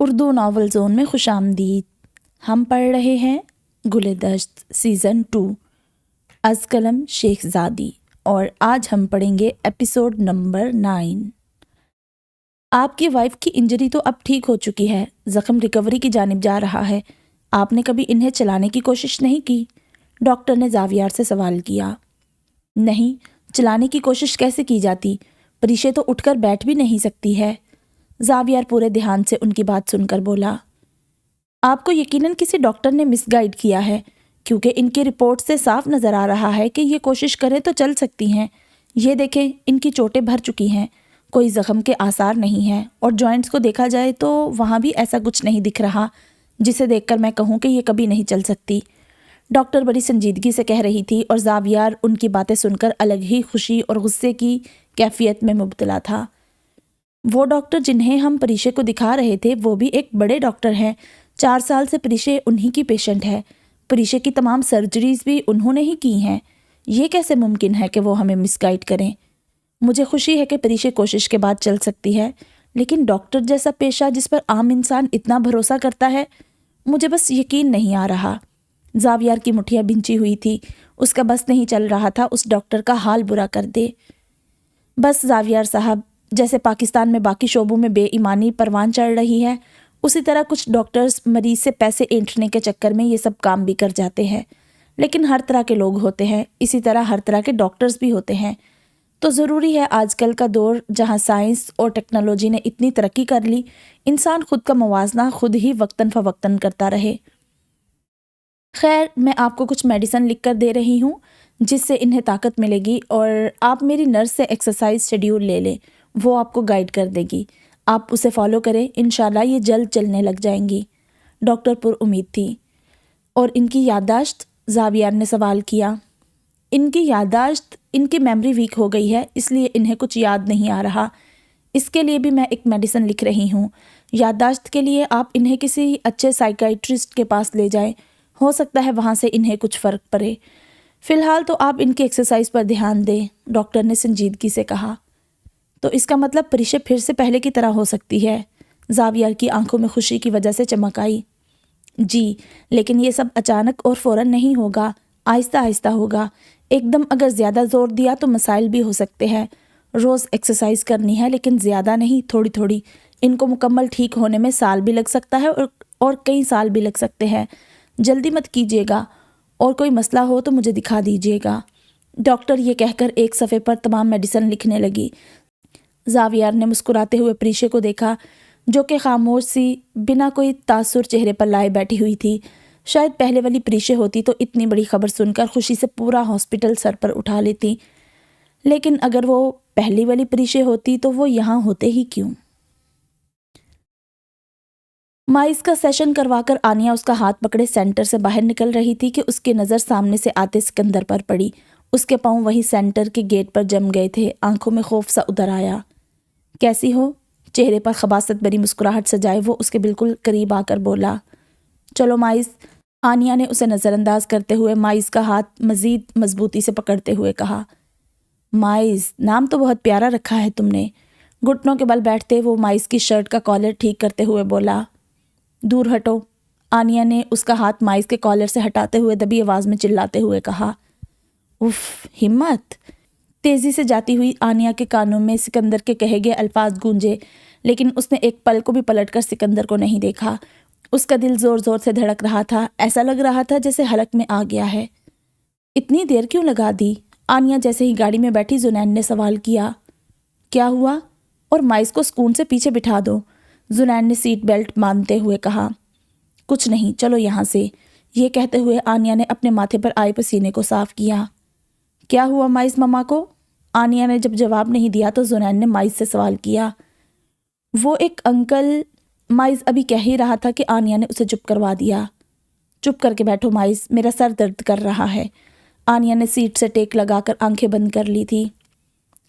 Urdu novel zone میں خوش آمدید۔ ہم پڑھ رہے ہیں گل دشت سیزن 2 از قلم شیخ زادی، اور آج ہم پڑھیں گے ایپیسوڈ نمبر 9۔ آپ کی وائف کی انجری تو اب ٹھیک ہو چکی ہے، زخم ریکوری کی جانب جا رہا ہے، آپ نے کبھی انہیں چلانے کی کوشش نہیں کی؟ ڈاکٹر نے زاویار سے سوال کیا۔ نہیں، چلانے کی کوشش کیسے کی جاتی؟ پریشے تو اٹھ کر بیٹھ بھی نہیں سکتی ہے۔ زاویار پورے دھیان سے ان کی بات سن کر بولا۔ آپ کو یقیناً کسی ڈاکٹر نے مس گائیڈ کیا ہے، کیونکہ ان کی رپورٹ سے صاف نظر آ رہا ہے کہ یہ کوشش کریں تو چل سکتی ہیں۔ یہ دیکھیں، ان کی چوٹیں بھر چکی ہیں، کوئی زخم کے آثار نہیں ہیں، اور جوائنٹس کو دیکھا جائے تو وہاں بھی ایسا کچھ نہیں دکھ رہا جسے دیکھ کر میں کہوں کہ یہ کبھی نہیں چل سکتی۔ ڈاکٹر بڑی سنجیدگی سے کہہ رہی تھی اور زاویار ان کی باتیں سن کر الگ ہی خوشی اور غصے کی کیفیت میں مبتلا تھا۔ وہ ڈاکٹر جنہیں ہم پریشے کو دکھا رہے تھے وہ بھی ایک بڑے ڈاکٹر ہیں، 4 سال سے پریشے انہی کی پیشنٹ ہے، پریشے کی تمام سرجریز بھی انہوں نے ہی کی ہیں۔ یہ کیسے ممکن ہے کہ وہ ہمیں مس گائیڈ کریں؟ مجھے خوشی ہے کہ پریشے کوشش کے بعد چل سکتی ہے، لیکن ڈاکٹر جیسا پیشہ جس پر عام انسان اتنا بھروسہ کرتا ہے، مجھے بس یقین نہیں آ رہا۔ زاویار کی مٹھیاں بھنچی ہوئی تھی، اس کا بس نہیں چل رہا تھا اس ڈاکٹر کا حال برا کر دے۔ بس زاویار صاحب، جیسے پاکستان میں باقی شعبوں میں بے ایمانی پروان چڑھ رہی ہے، اسی طرح کچھ ڈاکٹرز مریض سے پیسے اینٹھنے کے چکر میں یہ سب کام بھی کر جاتے ہیں۔ لیکن ہر طرح کے لوگ ہوتے ہیں، اسی طرح ہر طرح کے ڈاکٹرز بھی ہوتے ہیں۔ تو ضروری ہے آج کل کا دور جہاں سائنس اور ٹیکنالوجی نے اتنی ترقی کر لی، انسان خود کا موازنہ خود ہی وقتاً فوقتاً کرتا رہے۔ خیر، میں آپ کو کچھ میڈیسن لکھ کر دے رہی ہوں جس سے انہیں طاقت ملے گی، اور آپ میری نرس سے ایکسرسائز شیڈیول لے لیں، وہ آپ کو گائیڈ کر دے گی، آپ اسے فالو کریں، انشاءاللہ یہ جلد چلنے لگ جائیں گی۔ ڈاکٹر پر امید تھی۔ اور ان کی یادداشت؟ زاویار نے سوال کیا۔ ان کی یادداشت، ان کی میموری ویک ہو گئی ہے، اس لیے انہیں کچھ یاد نہیں آ رہا۔ اس کے لیے بھی میں ایک میڈیسن لکھ رہی ہوں۔ یادداشت کے لیے آپ انہیں کسی اچھے سائیکائٹرسٹ کے پاس لے جائیں، ہو سکتا ہے وہاں سے انہیں کچھ فرق پڑے۔ فی الحال تو آپ ان کی ایکسرسائز پر دھیان دیں، ڈاکٹر نے سنجیدگی سے کہا۔ تو اس کا مطلب پریشے پھر سے پہلے کی طرح ہو سکتی ہے؟ زاویار کی آنکھوں میں خوشی کی وجہ سے چمک آئی۔ جی، لیکن یہ سب اچانک اور فوراً نہیں ہوگا، آہستہ آہستہ ہوگا۔ ایک دم اگر زیادہ زور دیا تو مسائل بھی ہو سکتے ہیں۔ روز ایکسرسائز کرنی ہے، لیکن زیادہ نہیں، تھوڑی تھوڑی۔ ان کو مکمل ٹھیک ہونے میں سال بھی لگ سکتا ہے اور کئی سال بھی لگ سکتے ہیں۔ جلدی مت کیجیے گا، اور کوئی مسئلہ ہو تو مجھے دکھا دیجیے گا۔ ڈاکٹر یہ کہہ کر ایک صفحے پر تمام میڈیسن لکھنے لگی۔ زاویار نے مسکراتے ہوئے پریشے کو دیکھا، جو کہ خاموش سی بنا کوئی تاثر چہرے پر لائے بیٹھی ہوئی تھی۔ شاید پہلے والی پریشے ہوتی تو اتنی بڑی خبر سن کر خوشی سے پورا ہاسپٹل سر پر اٹھا لیتی، لیکن اگر وہ پہلی والی پریشے ہوتی تو وہ یہاں ہوتے ہی کیوں؟ مائز کا سیشن کروا کر آنیہ اس کا ہاتھ پکڑے سینٹر سے باہر نکل رہی تھی کہ اس کی نظر سامنے سے آتے سکندر پر پڑی۔ اس کے پاؤں وہی سینٹر کے گیٹ پر جم گئے تھے، آنکھوں میں خوف سا ادھر آیا۔ کیسی ہو؟ چہرے پر خباثت بھری مسکراہٹ سجائے وہ اس کے بالکل قریب آ کر بولا۔ چلو مائز، آنیہ نے اسے نظر انداز کرتے ہوئے مائز کا ہاتھ مزید مضبوطی سے پکڑتے ہوئے کہا۔ مائز، نام تو بہت پیارا رکھا ہے تم نے۔ گھٹنوں کے بل بیٹھتے وہ مائز کی شرٹ کا کالر ٹھیک کرتے ہوئے بولا۔ دور ہٹو، آنیہ نے اس کا ہاتھ مائز کے کالر سے ہٹاتے ہوئے دبی آواز میں چلاتے ہوئے کہا۔ اف، ہمت! تیزی سے جاتی ہوئی آنیہ کے کانوں میں سکندر کے کہے گئے الفاظ گونجے، لیکن اس نے ایک پل کو بھی پلٹ کر سکندر کو نہیں دیکھا۔ اس کا دل زور زور سے دھڑک رہا تھا، ایسا لگ رہا تھا جیسے حلق میں آ گیا ہے۔ اتنی دیر کیوں لگا دی؟ آنیہ جیسے ہی گاڑی میں بیٹھی زنین نے سوال کیا۔ کیا ہوا؟ اور مائز کو سکون سے پیچھے بٹھا دو، زنین نے سیٹ بیلٹ باندھتے ہوئے کہا۔ کچھ نہیں، چلو یہاں سے۔ یہ کہتے ہوئے آنیہ نے اپنے ماتھے پر آئے پسینے کو صاف کیا۔ کیا ہوا مائز مما کو؟ آنیہ نے جب جواب نہیں دیا تو زنین نے مائز سے سوال کیا۔ وہ ایک انکل، مائز ابھی کہہ ہی رہا تھا کہ آنیہ نے اسے چپ کروا دیا۔ چپ کر کے بیٹھو مائز، میرا سر درد کر رہا ہے۔ آنیہ نے سیٹ سے ٹیک لگا کر آنکھیں بند کر لی تھی۔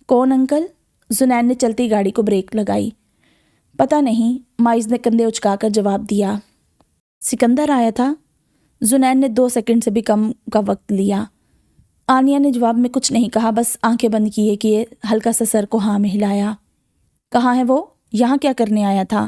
کون انکل؟ زنین نے چلتی گاڑی کو بریک لگائی۔ پتہ نہیں، مائز نے کندھے اچکا کر جواب دیا۔ سکندر آیا تھا؟ زنین نے 2 سیکنڈ سے بھی کم کا وقت لیا۔ آنیہ نے جواب میں کچھ نہیں کہا، بس آنکھیں بند کیے ہلکا سا سر کو ہاں میں ہلایا۔ کہاں ہے وہ؟ یہاں کیا کرنے آیا تھا؟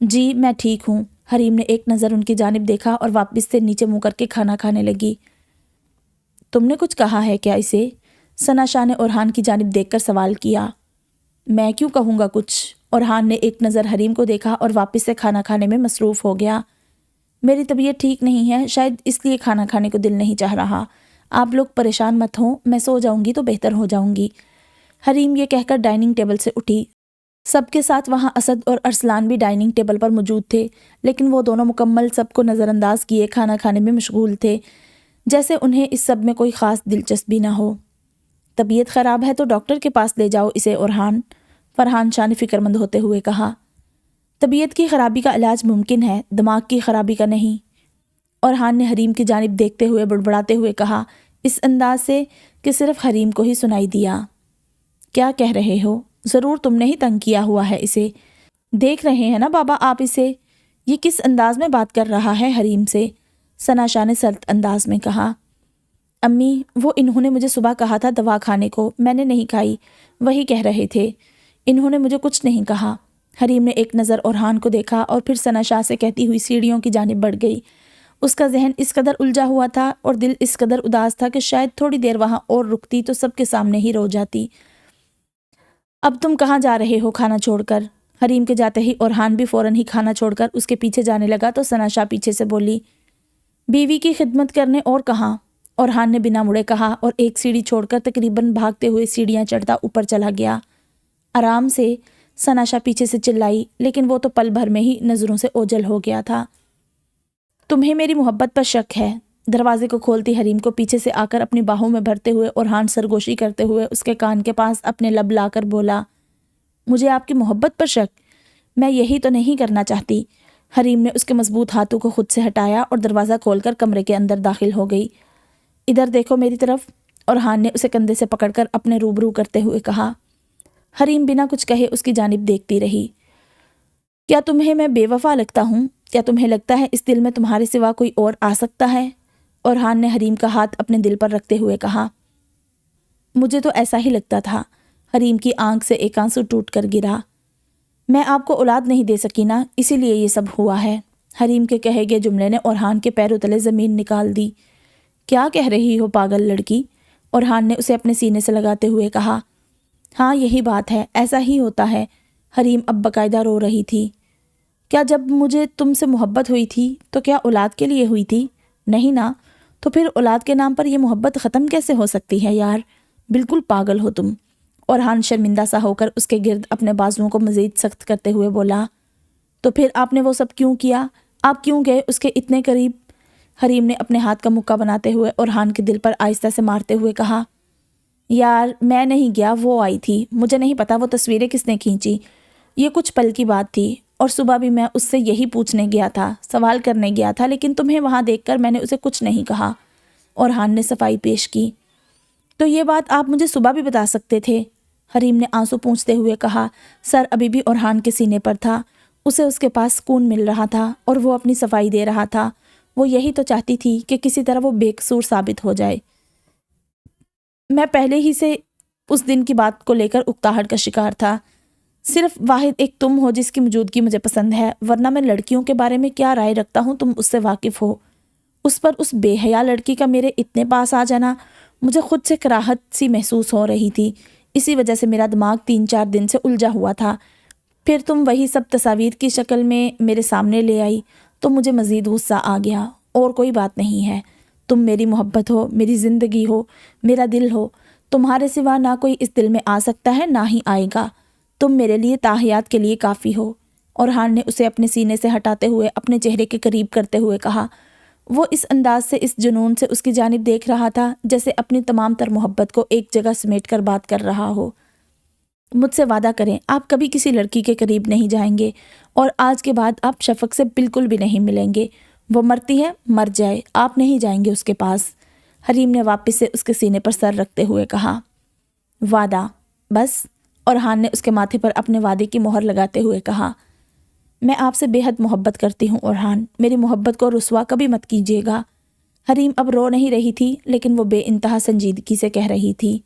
جی میں ٹھیک ہوں۔ حریم نے ایک نظر ان کی جانب دیکھا اور واپس سے نیچے منہ کر کے کھانا کھانے لگی۔ تم نے کچھ کہا ہے کیا اسے؟ ثنا شاہ نے اورحان کی جانب دیکھ کر سوال کیا۔ میں کیوں کہوں گا کچھ؟ اورحان نے ایک نظر حریم کو دیکھا اور واپس سے کھانا کھانے میں مصروف ہو گیا۔ میری طبیعت ٹھیک نہیں ہے، شاید اس لیے کھانا کھانے کو دل نہیں چاہ رہا۔ آپ لوگ پریشان مت ہوں، میں سو جاؤں گی تو بہتر ہو جاؤں گی۔ حریم یہ کہہ کر ڈائننگ ٹیبل سے اٹھی۔ سب کے ساتھ وہاں اسد اور ارسلان بھی ڈائننگ ٹیبل پر موجود تھے، لیکن وہ دونوں مکمل سب کو نظر انداز کیے کھانا کھانے میں مشغول تھے، جیسے انہیں اس سب میں کوئی خاص دلچسپی نہ ہو۔ طبیعت خراب ہے تو ڈاکٹر کے پاس لے جاؤ اسے اورحان، فرحان شاہ نے فکر مند ہوتے ہوئے کہا۔ طبیعت کی خرابی کا علاج ممکن ہے، دماغ کی خرابی کا نہیں، اورحان نے حریم کی جانب دیکھتے ہوئے بڑبڑاتے ہوئے کہا، اس انداز سے کہ صرف حریم کو ہی سنائی دیا۔ کیا کہہ رہے ہو؟ ضرور تم نے ہی تنگ کیا ہوا ہے اسے۔ دیکھ رہے ہیں نا بابا آپ اسے، یہ کس انداز میں بات کر رہا ہے حریم سے؟ ثنا شاہ نے سرد انداز میں کہا۔ امی وہ انہوں نے مجھے صبح کہا تھا دوا کھانے کو، میں نے نہیں کھائی، وہی کہہ رہے تھے، انہوں نے مجھے کچھ نہیں کہا۔ حریم نے ایک نظر اورحان کو دیکھا اور پھر ثنا شاہ سے کہتی ہوئی سیڑھیوں کی جانب بڑھ گئی۔ اس کا ذہن اس قدر الجھا ہوا تھا اور دل اس قدر اداس تھا کہ شاید تھوڑی دیر وہاں اور رکتی تو سب کے سامنے ہی رو جاتی۔ اب تم کہاں جا رہے ہو کھانا چھوڑ کر؟ حریم کے جاتے ہی اورحان بھی فوراً ہی کھانا چھوڑ کر اس کے پیچھے جانے لگا تو ثنا شاہ پیچھے سے بولی، بیوی کی خدمت کرنے اور کہاں؟ اورحان نے بنا مڑے کہا اور ایک سیڑھی چھوڑ کر تقریباً بھاگتے ہوئے سیڑھیاں چڑھتا اوپر چلا گیا۔ آرام سے، ثنا شاہ پیچھے سے چلائی، لیکن وہ تو پل بھر میں ہی نظروں سے اوجھل ہو گیا تھا۔ تمہیں میری محبت پر شک ہے؟ دروازے کو کھولتی حریم کو پیچھے سے آ کر اپنی باہوں میں بھرتے ہوئے اورحان سرگوشی کرتے ہوئے اس کے کان کے پاس اپنے لب لا کر بولا، مجھے آپ کی محبت پر شک؟ میں یہی تو نہیں کرنا چاہتی۔ حریم نے اس کے مضبوط ہاتھوں کو خود سے ہٹایا اور دروازہ کھول کر کمرے کے اندر داخل ہو گئی۔ ادھر دیکھو میری طرف، اورحان نے اسے کندھے سے پکڑ کر اپنے روبرو کرتے ہوئے کہا۔ حریم بنا کچھ کہے اس کی جانب دیکھتی رہی۔ کیا تمہیں میں بے وفا لگتا ہوں؟ کیا تمہیں لگتا ہے اس دل میں تمہارے سوا کوئی اور آ سکتا ہے؟ اورحان نے حریم کا ہاتھ اپنے دل پر رکھتے ہوئے کہا۔ مجھے تو ایسا ہی لگتا تھا۔ حریم کی آنکھ سے ایک آنسو ٹوٹ کر گرا۔ میں آپ کو اولاد نہیں دے سکی نا، اسی لیے یہ سب ہوا ہے۔ حریم کے کہے گئے جملے نے اورحان کے پیروں تلے زمین نکال دی۔ کیا کہہ رہی ہو پاگل لڑکی؟ اورحان نے اسے اپنے سینے سے لگاتے ہوئے کہا۔ ہاں یہی بات ہے، ایسا ہی ہوتا ہے۔ حریم اب باقاعدہ رو رہی تھی۔ کیا جب مجھے تم سے محبت ہوئی تھی تو کیا اولاد کے لیے ہوئی تھی؟ نہیں نا، تو پھر اولاد کے نام پر یہ محبت ختم کیسے ہو سکتی ہے یار؟ بالکل پاگل ہو تم۔ اورحان شرمندہ سا ہو کر اس کے گرد اپنے بازوؤں کو مزید سخت کرتے ہوئے بولا، تو پھر آپ نے وہ سب کیوں کیا؟ آپ کیوں گئے اس کے اتنے قریب؟ حریم نے اپنے ہاتھ کا مکہ بناتے ہوئے اورحان کے دل پر آہستہ سے مارتے ہوئے کہا، یار میں نہیں گیا، وہ آئی تھی، مجھے نہیں پتا وہ تصویریں کس نے کھینچی، یہ کچھ پل کی بات تھی، اور صبح بھی میں اس سے یہی پوچھنے گیا تھا، سوال کرنے گیا تھا، لیکن تمہیں وہاں دیکھ کر میں نے اسے کچھ نہیں کہا۔ اورحان نے صفائی پیش کی۔ تو یہ بات آپ مجھے صبح بھی بتا سکتے تھے، حریم نے آنسو پونچھتے ہوئے کہا۔ سر ابھی بھی اورحان کے سینے پر تھا، اسے اس کے پاس سکون مل رہا تھا اور وہ اپنی صفائی دے رہا تھا۔ وہ یہی تو چاہتی تھی کہ کسی طرح وہ بے قصور ثابت ہو جائے۔ میں پہلے ہی سے اس دن کی بات کو لے کر اکتاہٹ کا شکار تھا۔ صرف واحد ایک تم ہو جس کی موجودگی مجھے پسند ہے، ورنہ میں لڑکیوں کے بارے میں کیا رائے رکھتا ہوں تم اس سے واقف ہو۔ اس پر اس بے حیا لڑکی کا میرے اتنے پاس آ جانا، مجھے خود سے کراہت سی محسوس ہو رہی تھی۔ اسی وجہ سے میرا دماغ 3-4 دن سے الجھا ہوا تھا۔ پھر تم وہی سب تصاویر کی شکل میں میرے سامنے لے آئی تو مجھے مزید غصہ آ گیا، اور کوئی بات نہیں ہے۔ تم میری محبت ہو، میری زندگی ہو، میرا دل ہو، تمہارے سوا نہ کوئی اس دل میں آ سکتا ہے نہ ہی آئے گا۔ تم میرے لیے تاحیات کے لیے کافی ہو۔ اورحان نے اسے اپنے سینے سے ہٹاتے ہوئے اپنے چہرے کے قریب کرتے ہوئے کہا۔ وہ اس انداز سے، اس جنون سے اس کی جانب دیکھ رہا تھا جیسے اپنی تمام تر محبت کو ایک جگہ سمیٹ کر بات کر رہا ہو۔ مجھ سے وعدہ کریں آپ کبھی کسی لڑکی کے قریب نہیں جائیں گے، اور آج کے بعد آپ شفق سے بالکل بھی نہیں ملیں گے۔ وہ مرتی ہے، مر جائے، آپ نہیں جائیں گے اس کے پاس۔ حریم نے واپس سے اس کے سینے پر سر رکھتے ہوئے کہا۔ وعدہ؟ بس؟ اورحان نے اس کے ماتھے پر اپنے وعدے کی مہر لگاتے ہوئے کہا۔ میں آپ سے بے حد محبت کرتی ہوں اورحان، میری محبت کو رسوا کبھی مت کیجیے گا۔ حریم اب رو نہیں رہی تھی، لیکن وہ بے انتہا سنجیدگی سے کہہ رہی تھی۔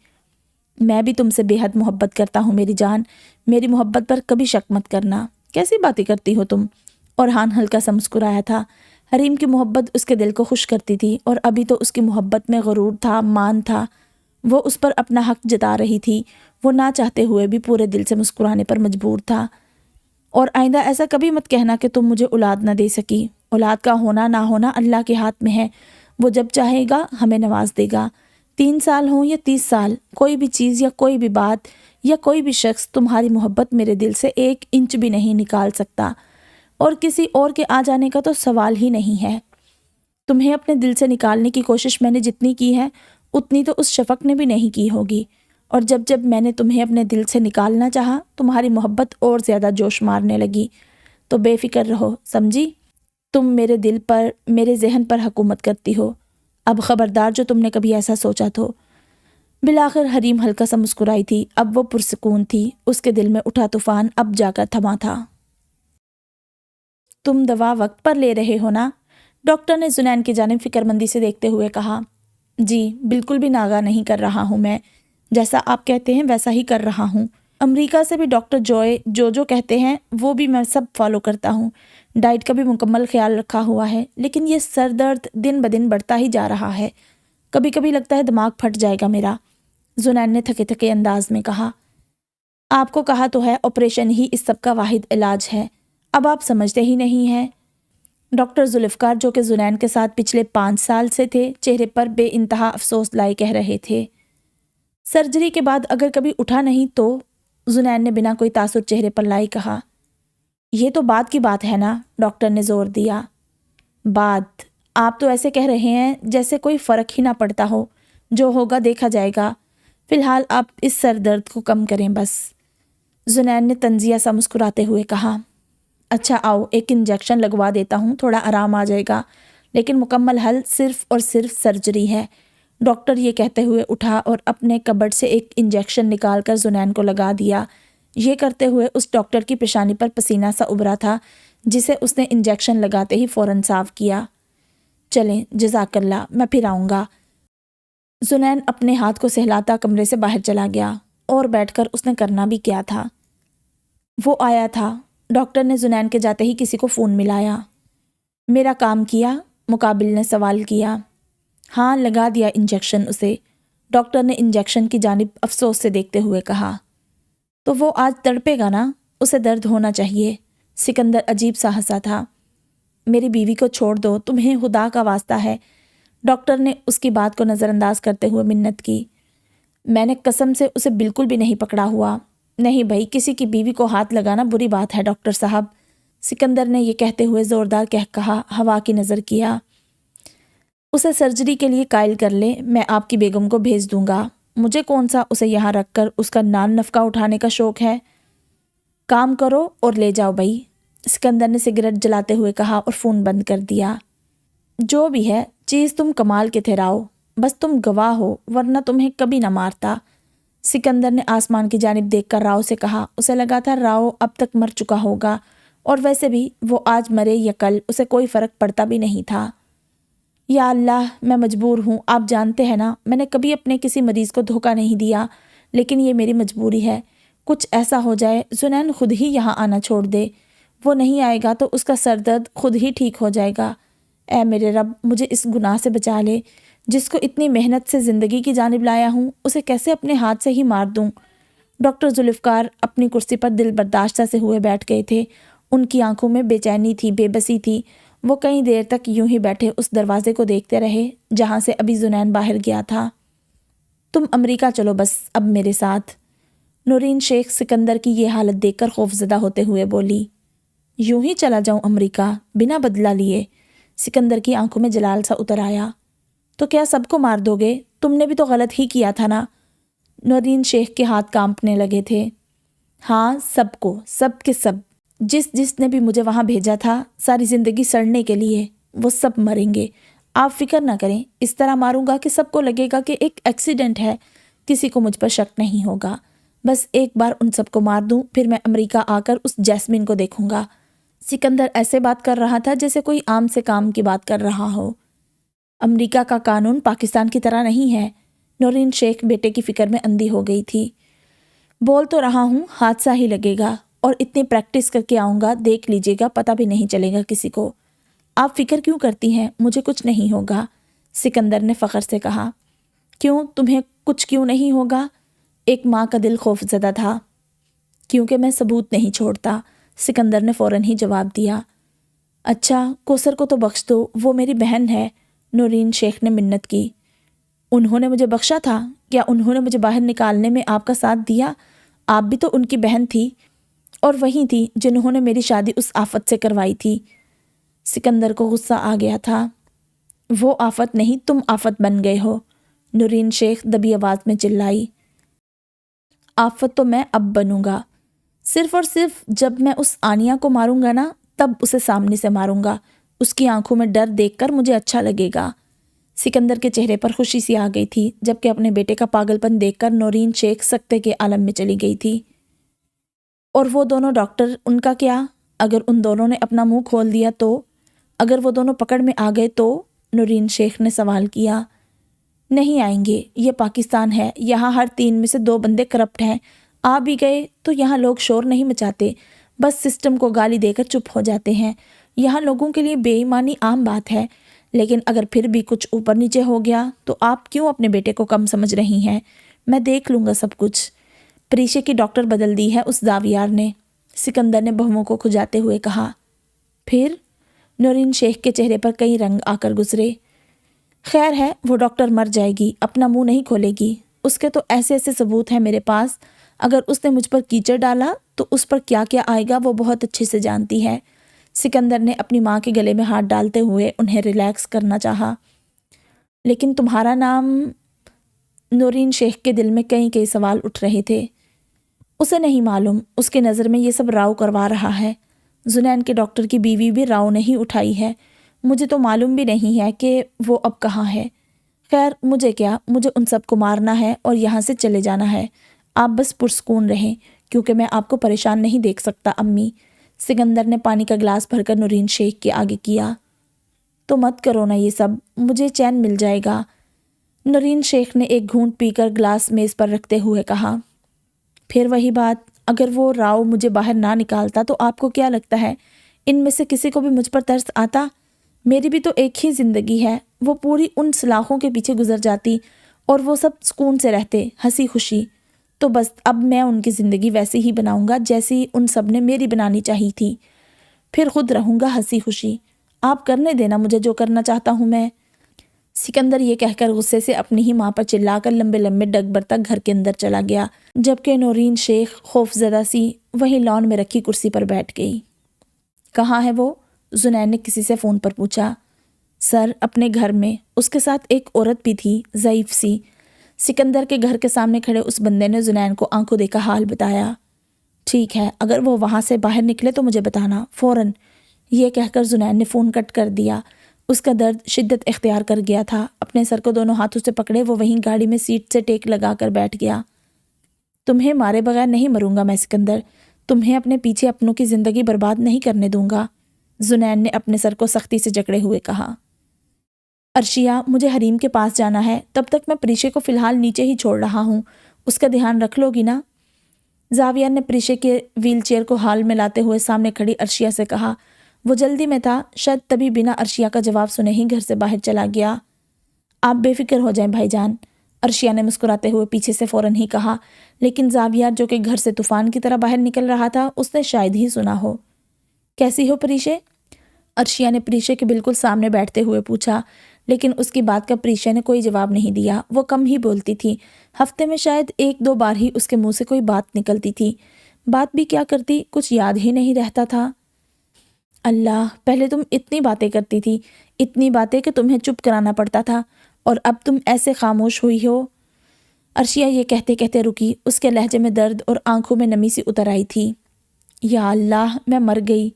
میں بھی تم سے بے حد محبت کرتا ہوں میری جان، میری محبت پر کبھی شک مت کرنا۔ کیسی باتیں کرتی ہو تم؟ اورحان ہلکا سا مسکرایا تھا۔ حریم کی محبت اس کے دل کو خوش کرتی تھی، اور ابھی تو اس کی محبت میں غرور تھا، مان تھا۔ وہ اس پر اپنا حق جتا رہی تھی۔ وہ نہ چاہتے ہوئے بھی پورے دل سے مسکرانے پر مجبور تھا۔ اور آئندہ ایسا کبھی مت کہنا کہ تم مجھے اولاد نہ دے سکی۔ اولاد کا ہونا نہ ہونا اللہ کے ہاتھ میں ہے، وہ جب چاہے گا ہمیں نواز دے گا۔ 3 سال ہوں یا 30 سال، کوئی بھی چیز یا کوئی بھی بات یا کوئی بھی شخص تمہاری محبت میرے دل سے 1 انچ بھی نہیں نکال سکتا، اور کسی اور کے آ جانے کا تو سوال ہی نہیں ہے۔ تمہیں اپنے دل سے نکالنے کی کوشش میں نے جتنی کی ہے، اتنی تو اس شفق نے بھی نہیں کی ہوگی، اور جب جب میں نے تمہیں اپنے دل سے نکالنا چاہا، تمہاری محبت اور زیادہ جوش مارنے لگی۔ تو بے فکر رہو، سمجھی؟ تم میرے دل پر، میرے ذہن پر حکومت کرتی ہو۔ اب خبردار جو تم نے کبھی ایسا سوچا تو۔ بالآخر حریم ہلکا سا مسکرائی تھی۔ اب وہ پرسکون تھی۔ اس کے دل میں اٹھا طوفان اب جا کر تھما تھا۔ تم دوا وقت پر لے رہے ہو نا؟ ڈاکٹر نے زنین کی جانب فکر مندی سے دیکھتے ہوئے کہا۔ جی، بالکل بھی ناغہ نہیں کر رہا ہوں میں، جیسا آپ کہتے ہیں ویسا ہی کر رہا ہوں۔ امریکہ سے بھی ڈاکٹر جو کہتے ہیں وہ بھی میں سب فالو کرتا ہوں، ڈائٹ کا بھی مکمل خیال رکھا ہوا ہے، لیکن یہ سر درد دن بدن بڑھتا ہی جا رہا ہے۔ کبھی کبھی لگتا ہے دماغ پھٹ جائے گا میرا، زنین نے تھکے تھکے انداز میں کہا۔ آپ کو کہا تو ہے آپریشن ہی اس سب کا واحد علاج ہے، اب آپ سمجھتے ہی نہیں ہیں۔ ڈاکٹر ذوالفقار جو کہ زنین کے ساتھ پچھلے 5 سال سے تھے، چہرے پر بے انتہا افسوس لائے کہہ رہے تھے۔ سرجری کے بعد اگر کبھی اٹھا نہیں تو؟ زنین نے بنا کوئی تاثر چہرے پر لائے کہا۔ یہ تو بعد کی بات ہے نا، ڈاکٹر نے زور دیا۔ بات؟ آپ تو ایسے کہہ رہے ہیں جیسے کوئی فرق ہی نہ پڑتا ہو، جو ہوگا دیکھا جائے گا۔ فی الحال آپ اس سر درد کو کم کریں بس، زنین نے طنزیہ سا مسکراتے ہوئے کہا۔ اچھا آؤ، ایک انجیکشن لگوا دیتا ہوں، تھوڑا آرام آ جائے گا، لیکن مکمل حل صرف اور صرف سرجری ہے۔ ڈاکٹر یہ کہتے ہوئے اٹھا اور اپنے کبڈ سے ایک انجیکشن نکال کر زنین کو لگا دیا۔ یہ کرتے ہوئے اس ڈاکٹر کی پیشانی پر پسینہ سا ابھرا تھا، جسے اس نے انجیکشن لگاتے ہی فوراً صاف کیا۔ چلیں، جزاک اللہ، میں پھر آؤں گا۔ زنین اپنے ہاتھ کو سہلاتا کمرے سے باہر چلا گیا، اور بیٹھ کر اس نے کرنا بھی کیا تھا۔ وہ آیا تھا۔ ڈاکٹر نے زنین کے جاتے ہی کسی کو فون ملایا۔ میرا کام کیا؟ مقابل نے سوال کیا۔ ہاں، لگا دیا انجیکشن اسے، ڈاکٹر نے انجیکشن کی جانب افسوس سے دیکھتے ہوئے کہا۔ تو وہ آج تڑپے گا نا، اسے درد ہونا چاہیے۔ سکندر عجیب سا ہنسا تھا۔ میری بیوی کو چھوڑ دو، تمہیں خدا کا واسطہ ہے، ڈاکٹر نے اس کی بات کو نظر انداز کرتے ہوئے منت کی۔ میں نے قسم سے اسے بالکل بھی نہیں پکڑا ہوا۔ نہیں بھائی، کسی کی بیوی کو ہاتھ لگانا بری بات ہے ڈاکٹر صاحب، سکندر نے یہ کہتے ہوئے زوردار کہا، ہوا کی نظر کیا۔ اسے سرجری کے لیے قائل کر لیں، میں آپ کی بیگم کو بھیج دوں گا، مجھے کون سا اسے یہاں رکھ کر اس کا نان نفقہ اٹھانے کا شوق ہے۔ کام کرو اور لے جاؤ بھائی، سکندر نے سگریٹ جلاتے ہوئے کہا اور فون بند کر دیا۔ جو بھی ہے، چیز تم کمال کے تھے راؤ، بس تم گواہ ہو، ورنہ تمہیں کبھی نہ مارتا، سکندر نے آسمان کی جانب دیکھ کر راؤ سے کہا۔ اسے لگا تھا راؤ اب تک مر چکا ہوگا، اور ویسے بھی وہ آج مرے یا کل اسے کوئی فرق پڑتا بھی نہیں تھا۔ یا اللہ، میں مجبور ہوں، آپ جانتے ہیں نا میں نے کبھی اپنے کسی مریض کو دھوکہ نہیں دیا، لیکن یہ میری مجبوری ہے۔ کچھ ایسا ہو جائے، زنین خود ہی یہاں آنا چھوڑ دے، وہ نہیں آئے گا تو اس کا سر درد خود ہی ٹھیک ہو جائے گا۔ اے میرے رب، مجھے اس گناہ سے بچا لے، جس کو اتنی محنت سے زندگی کی جانب لایا ہوں، اسے کیسے اپنے ہاتھ سے ہی مار دوں۔ ڈاکٹر ذوالفقار اپنی کرسی پر دل برداشتہ سے ہوئے بیٹھ گئے تھے۔ ان کی آنکھوں میں بے چینی تھی، بے بسی تھی۔ وہ کئی دیر تک یوں ہی بیٹھے اس دروازے کو دیکھتے رہے جہاں سے ابھی زنین باہر گیا تھا۔ تم امریکہ چلو بس اب میرے ساتھ، نورین شیخ سکندر کی یہ حالت دیکھ کر خوفزدہ ہوتے ہوئے بولی۔ یوں ہی چلا جاؤں امریکہ بنا بدلہ لیے؟ سکندر کی آنکھوں میں جلال سا اتر آیا۔ تو کیا سب کو مار دو گے؟ تم نے بھی تو غلط ہی کیا تھا نا؟ نورین شیخ کے ہاتھ کانپنے لگے تھے۔ ہاں، سب کو، سب کے سب، جس نے بھی مجھے وہاں بھیجا تھا ساری زندگی سڑنے کے لیے، وہ سب مریں گے۔ آپ فکر نہ کریں، اس طرح ماروں گا کہ سب کو لگے گا کہ ایک ایکسیڈنٹ ہے، کسی کو مجھ پر شک نہیں ہوگا۔ بس ایک بار ان سب کو مار دوں، پھر میں امریکہ آ کر اس جیسمین کو دیکھوں گا۔ سکندر ایسے بات کر رہا تھا جیسے کوئی عام سے کام کی بات کر رہا ہو۔ امریکہ کا قانون پاکستان کی طرح نہیں ہے۔ نورین شیخ بیٹے کی فکر میں اندھی ہو گئی تھی۔ بول تو رہا ہوں، حادثہ ہی لگے گا، اور اتنی پریکٹس کر کے آؤں گا، دیکھ لیجیے گا، پتہ بھی نہیں چلے گا کسی کو۔ آپ فکر کیوں کرتی ہیں؟ مجھے کچھ نہیں ہوگا، سکندر نے فخر سے کہا۔ کیوں؟ تمہیں کچھ کیوں نہیں ہوگا؟ ایک ماں کا دل خوف زدہ تھا۔ کیونکہ میں ثبوت نہیں چھوڑتا، سکندر نے فوراً ہی جواب دیا۔ اچھا، کوثر کو تو بخش دو، وہ میری بہن ہے، نورین شیخ نے منت کی۔ انہوں نے مجھے بخشا تھا؟ کیا انہوں نے مجھے باہر نکالنے میں آپ کا ساتھ دیا؟ آپ بھی تو ان کی بہن تھی، اور وہی تھی جنہوں نے میری شادی اس آفت سے کروائی تھی۔ سکندر کو غصہ آ گیا تھا۔ وہ آفت نہیں، تم آفت بن گئے ہو، نورین شیخ دبی آواز میں چلائی۔ آفت تو میں اب بنوں گا، صرف اور صرف جب میں اس آنیا کو ماروں گا نا، تب اسے سامنے سے ماروں گا۔ اس کی آنکھوں میں ڈر دیکھ کر مجھے اچھا لگے گا۔ سکندر کے چہرے پر خوشی سی آ گئی تھی، جبکہ اپنے بیٹے کا پاگل پن دیکھ کر نورین شیخ سکتے کے عالم میں چلی گئی تھی۔ اور وہ دونوں ڈاکٹر، ان کا کیا؟ اگر ان دونوں نے اپنا منہ کھول دیا تو؟ اگر وہ دونوں پکڑ میں آ گئے تو؟ نورین شیخ نے سوال کیا۔ نہیں آئیں گے، یہ پاکستان ہے، یہاں ہر 3 میں سے 2 بندے کرپٹ ہیں۔ آ بھی گئے تو یہاں لوگ شور نہیں مچاتے، بس سسٹم کو گالی دے کر چپ ہو جاتے ہیں۔ یہاں لوگوں کے لیے بے ایمانی عام بات ہے، لیکن اگر پھر بھی کچھ اوپر نیچے ہو گیا تو آپ کیوں اپنے بیٹے کو کم سمجھ رہی ہیں؟ میں دیکھ لوں گا سب کچھ۔ پریشے کی ڈاکٹر بدل دی ہے اس زاویار نے، سکندر نے بہموں کو کھجاتے ہوئے کہا۔ پھر؟ نورین شیخ کے چہرے پر کئی رنگ آ کر گزرے۔ خیر ہے، وہ ڈاکٹر مر جائے گی، اپنا منہ نہیں کھولے گی۔ اس کے تو ایسے ایسے ثبوت ہیں میرے پاس، اگر اس نے مجھ پر کیچڑ ڈالا تو اس پر کیا کیا آئے گا وہ بہت اچھے سے جانتی ہے۔ سکندر نے اپنی ماں کے گلے میں ہاتھ ڈالتے ہوئے انہیں ریلیکس کرنا چاہا۔ لیکن تمہارا نام؟ نورین شیخ کے دل میں کئی سوال اٹھ رہے تھے۔ اسے نہیں معلوم، اس کے نظر میں یہ سب راؤ کروا رہا ہے۔ زنین کے ڈاکٹر کی بیوی بھی راؤ نہیں اٹھائی ہے، مجھے تو معلوم بھی نہیں ہے کہ وہ اب کہاں ہے۔ خیر، مجھے کیا، مجھے ان سب کو مارنا ہے اور یہاں سے چلے جانا ہے۔ آپ بس پرسکون رہیں، کیونکہ میں آپ کو پریشان نہیں دیکھ سکتا امی۔ سکندر نے پانی کا گلاس بھر کر نورین شیخ کے آگے کیا۔ تو مت کرو نا یہ سب، مجھے چین مل جائے گا، نورین شیخ نے ایک گھونٹ پی کر گلاس میز پر رکھتے ہوئے کہا۔ پھر وہی بات، اگر وہ راؤ مجھے باہر نہ نکالتا تو آپ کو کیا لگتا ہے ان میں سے کسی کو بھی مجھ پر ترس آتا؟ میری بھی تو ایک ہی زندگی ہے، وہ پوری ان سلاخوں کے پیچھے گزر جاتی اور وہ سب سکون سے رہتے، ہنسی خوشی۔ تو بس اب میں ان کی زندگی ویسی ہی بناؤں گا جیسی ان سب نے میری بنانی چاہی تھی، پھر خود رہوں گا ہنسی خوشی۔ آپ کرنے دینا مجھے جو کرنا چاہتا ہوں میں۔ سکندر یہ کہہ کر غصے سے اپنی ہی ماں پر چلا کر لمبے لمبے ڈگبر تک گھر کے اندر چلا گیا، جبکہ نورین شیخ خوف زدہ سی وہیں لان میں رکھی کرسی پر بیٹھ گئی۔ کہاں ہے وہ؟ زنین نے کسی سے فون پر پوچھا۔ سر، اپنے گھر میں، اس کے ساتھ ایک عورت بھی تھی، ضعیف سی۔ سکندر کے گھر کے سامنے کھڑے اس بندے نے زنین کو آنکھوں دیکھا حال بتایا۔ ٹھیک ہے، اگر وہ وہاں سے باہر نکلے تو مجھے بتانا، فوراً۔ یہ کہہ کر زنین نے فون کٹ کر دیا۔ اس کا درد شدت اختیار کر گیا تھا، اپنے سر کو دونوں ہاتھوں سے پکڑے وہ وہیں گاڑی میں سیٹ سے ٹیک لگا کر بیٹھ گیا۔ تمہیں مارے بغیر نہیں مروں گا میں سکندر، تمہیں اپنے پیچھے اپنوں کی زندگی برباد نہیں کرنے دوں گا، زنین نے اپنے سر کو سختی سے جکڑے ہوئے کہا۔ عرشیہ، مجھے حریم کے پاس جانا ہے، تب تک میں پریشے کو فی الحال نیچے ہی چھوڑ رہا ہوں، اس کا دھیان رکھ لو گی نا؟ زاویہ نے پریشے کے ویل چیئر کو ہال میں لاتے ہوئے سامنے کھڑی عرشیہ سے کہا۔ وہ جلدی میں تھا، شاید تبھی بنا عرشیہ کا جواب سنے ہی گھر سے باہر چلا گیا۔ آپ بے فکر ہو جائیں بھائی جان، عرشیہ نے مسکراتے ہوئے پیچھے سے فوراً ہی کہا، لیکن زاویہ جو کہ گھر سے طوفان کی طرح باہر نکل رہا تھا، اس نے شاید ہی سنا ہو۔ کیسی ہو پریشے؟ عرشیہ نے پریشے کے بالکل سامنے بیٹھتے ہوئے پوچھا، لیکن اس کی بات کا پریشے نے کوئی جواب نہیں دیا۔ وہ کم ہی بولتی تھی، ہفتے میں شاید 1-2 بار ہی اس کے منہ سے کوئی بات نکلتی تھی، بات بھی کیا کرتی کچھ یاد ہی نہیں رہتا تھا۔ اللہ، پہلے تم اتنی باتیں کرتی تھی، اتنی باتیں کہ تمہیں چپ کرانا پڑتا تھا، اور اب تم ایسے خاموش ہوئی ہو۔ عرشیہ یہ کہتے کہتے رکی، اس کے لہجے میں درد اور آنکھوں میں نمی سی اتر آئی تھی۔ یا اللہ، میں مر گئی۔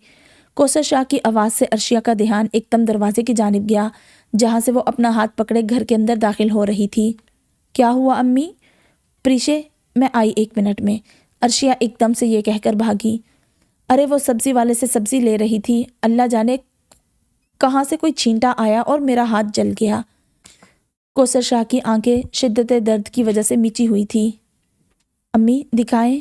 کوثر شاہ کی آواز سے عرشیہ کا دھیان ایک دم دروازے کی جانب گیا، جہاں سے وہ اپنا ہاتھ پکڑے گھر کے اندر داخل ہو رہی تھی۔ کیا ہوا امی؟ پریشے، میں آئی 1 منٹ میں، عرشیہ ایک دم سے یہ کہہ کر بھاگی۔ ارے وہ سبزی والے سے سبزی لے رہی تھی، اللہ جانے کہاں سے کوئی چھینٹا آیا اور میرا ہاتھ جل گیا۔ کوثر شاہ کی آنکھیں شدت درد کی وجہ سے میچی ہوئی تھی۔ امی دکھائیں،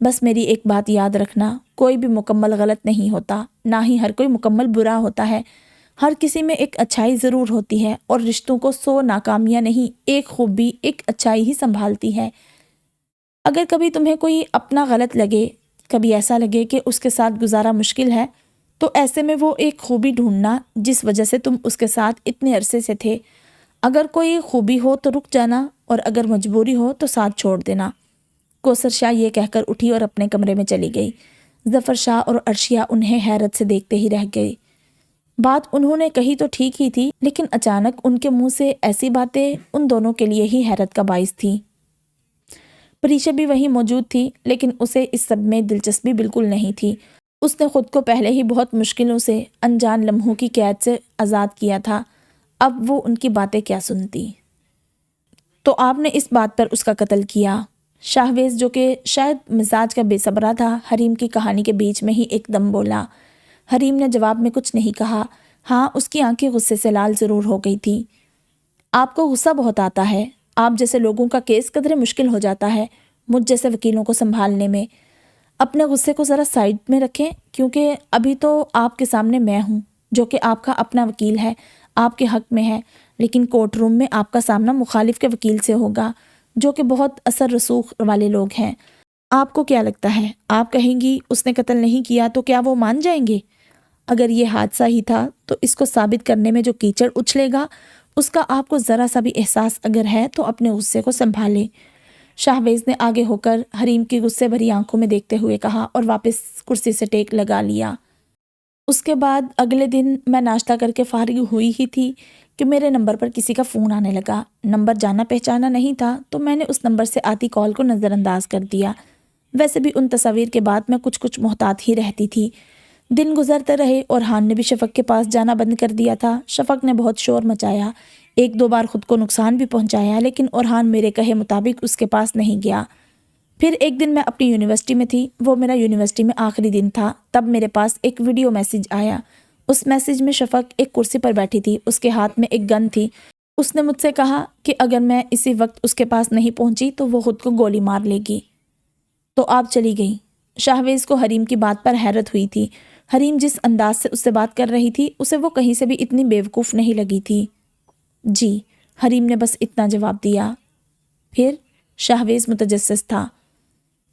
بس میری ایک بات یاد رکھنا، کوئی بھی مکمل غلط نہیں ہوتا، نہ ہی ہر کوئی مکمل برا ہوتا ہے۔ ہر کسی میں ایک اچھائی ضرور ہوتی ہے، اور رشتوں کو 100 ناکامیاں نہیں، ایک خوبی، ایک اچھائی ہی سنبھالتی ہے۔ اگر کبھی تمہیں کوئی اپنا غلط لگے، کبھی ایسا لگے کہ اس کے ساتھ گزارا مشکل ہے، تو ایسے میں وہ ایک خوبی ڈھونڈنا جس وجہ سے تم اس کے ساتھ اتنے عرصے سے تھے۔ اگر کوئی خوبی ہو تو رک جانا، اور اگر مجبوری ہو تو ساتھ چھوڑ دینا۔ کوثر شاہ یہ کہہ کر اٹھی اور اپنے کمرے میں چلی گئی۔ ظفر شاہ اور عرشیہ انہیں حیرت سے دیکھتے ہی رہ گئے۔ بات انہوں نے کہی تو ٹھیک ہی تھی، لیکن اچانک ان کے منہ سے ایسی باتیں ان دونوں کے لیے ہی حیرت کا باعث تھی۔ پریشا بھی وہیں موجود تھی، لیکن اسے اس سب میں دلچسپی بالکل نہیں تھی۔ اس نے خود کو پہلے ہی بہت مشکلوں سے، انجان لمحوں کی قید سے آزاد کیا تھا، اب وہ ان کی باتیں کیا سنتی۔ تو آپ نے اس بات پر اس کا قتل کیا؟ شاہویز، جو کہ شاید مزاج کا بے صبرا تھا، حریم کی کہانی کے بیچ میں ہی ایک دم بولا۔ حریم نے جواب میں کچھ نہیں کہا۔ ہاں، اس کی آنکھیں غصے سے لال ضرور ہو گئی تھی۔ آپ کو غصہ بہت آتا ہے۔ آپ جیسے لوگوں کا کیس قدرے مشکل ہو جاتا ہے مجھ جیسے وکیلوں کو سنبھالنے میں۔ اپنے غصے کو ذرا سائڈ میں رکھیں، کیونکہ ابھی تو آپ کے سامنے میں ہوں، جو کہ آپ کا اپنا وکیل ہے، آپ کے حق میں ہے، لیکن کورٹ روم میں آپ کا سامنا مخالف کے وکیل سے ہوگا، جو کہ بہت اثر رسوخ والے لوگ ہیں۔ آپ کو کیا لگتا ہے، آپ کہیں گی اس نے قتل نہیں کیا تو کیا وہ مان جائیں گے؟ اگر یہ حادثہ ہی تھا تو اس کو ثابت کرنے میں جو کیچڑ اچھلے گا، اس کا آپ کو ذرا سا بھی احساس اگر ہے تو اپنے غصے کو سنبھالیں۔ شاہویز نے آگے ہو کر حریم کی غصے بھری آنکھوں میں دیکھتے ہوئے کہا، اور واپس کرسی سے ٹیک لگا لیا۔ اس کے بعد اگلے دن میں ناشتہ کر کے فارغ ہوئی ہی تھی کہ میرے نمبر پر کسی کا فون آنے لگا۔ نمبر جانا پہچانا نہیں تھا، تو میں نے اس نمبر سے آتی کال کو نظر انداز کر دیا۔ ویسے بھی ان تصاویر کے بعد میں کچھ محتاط ہی رہتی تھی۔ دن گزرتے رہے، اور حان نے بھی شفق کے پاس جانا بند کر دیا تھا۔ شفق نے بہت شور مچایا، 1-2 بار خود کو نقصان بھی پہنچایا، لیکن اورحان میرے کہے مطابق اس کے پاس نہیں گیا۔ پھر ایک دن میں اپنی یونیورسٹی میں تھی، وہ میرا یونیورسٹی میں آخری دن تھا، تب میرے پاس ایک ویڈیو میسیج آیا۔ اس میسیج میں شفق ایک کرسی پر بیٹھی تھی، اس کے ہاتھ میں ایک گن تھی۔ اس نے مجھ سے کہا کہ اگر میں اسی وقت اس کے پاس نہیں پہنچی تو وہ خود کو گولی مار لے گی۔ تو آپ چلی گئیں۔ شاہویز کو حریم کی بات پر حیرت ہوئی تھی۔ حریم جس انداز سے اس سے بات کر رہی تھی، اسے وہ کہیں سے بھی اتنی بیوقوف نہیں لگی تھی۔ جی، حریم نے بس اتنا جواب دیا۔ پھر شاہویز متجسس تھا۔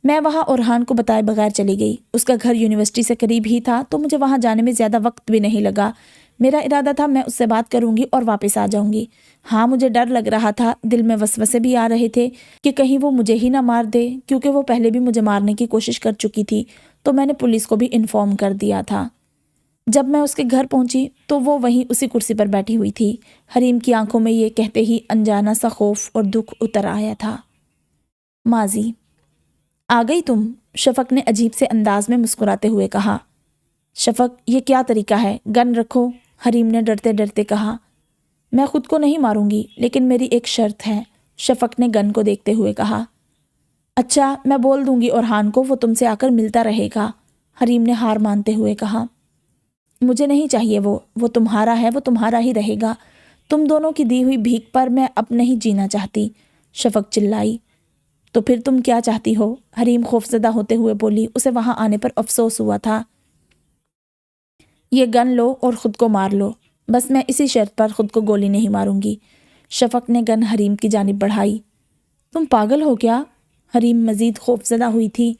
میں وہاں اورحان کو بتائے بغیر چلی گئی۔ اس کا گھر یونیورسٹی سے قریب ہی تھا، تو مجھے وہاں جانے میں زیادہ وقت بھی نہیں لگا۔ میرا ارادہ تھا میں اس سے بات کروں گی اور واپس آ جاؤں گی۔ ہاں، مجھے ڈر لگ رہا تھا، دل میں وسوسے بھی آ رہے تھے کہ کہیں وہ مجھے ہی نہ مار دے، کیونکہ وہ پہلے بھی مجھے مارنے کی کوشش کر چکی تھی، تو میں نے پولیس کو بھی انفارم کر دیا تھا۔ جب میں اس کے گھر پہنچی تو وہ وہیں اسی کرسی پر بیٹھی ہوئی تھی۔ حریم کی آنکھوں میں یہ کہتے ہی انجانا سا خوف اور دکھ اتر آیا تھا۔ ماضی۔ آ گئی تم؟ شفق نے عجیب سے انداز میں مسکراتے ہوئے کہا۔ شفق، یہ کیا طریقہ ہے؟ گن رکھو، حریم نے ڈرتے ڈرتے کہا۔ میں خود کو نہیں ماروں گی، لیکن میری ایک شرط ہے، شفق نے گن کو دیکھتے ہوئے کہا۔ اچھا، میں بول دوں گی اورحان کو، وہ تم سے آ کر ملتا رہے گا، حریم نے ہار مانتے ہوئے کہا۔ مجھے نہیں چاہیے وہ تمہارا ہے، وہ تمہارا ہی رہے گا۔ تم دونوں کی دی ہوئی بھیک پر میں اب نہیں جینا چاہتی، شفق چلائی۔ تو پھر تم کیا چاہتی ہو؟ حریم خوفزدہ ہوتے ہوئے بولی۔ اسے وہاں آنے پر افسوس ہوا تھا۔ یہ گن لو اور خود کو مار لو، بس میں اسی شرط پر خود کو گولی نہیں ماروں گی۔ شفق نے گن حریم کی جانب بڑھائی۔ تم پاگل ہو کیا؟ حریم مزید خوفزدہ ہوئی تھی۔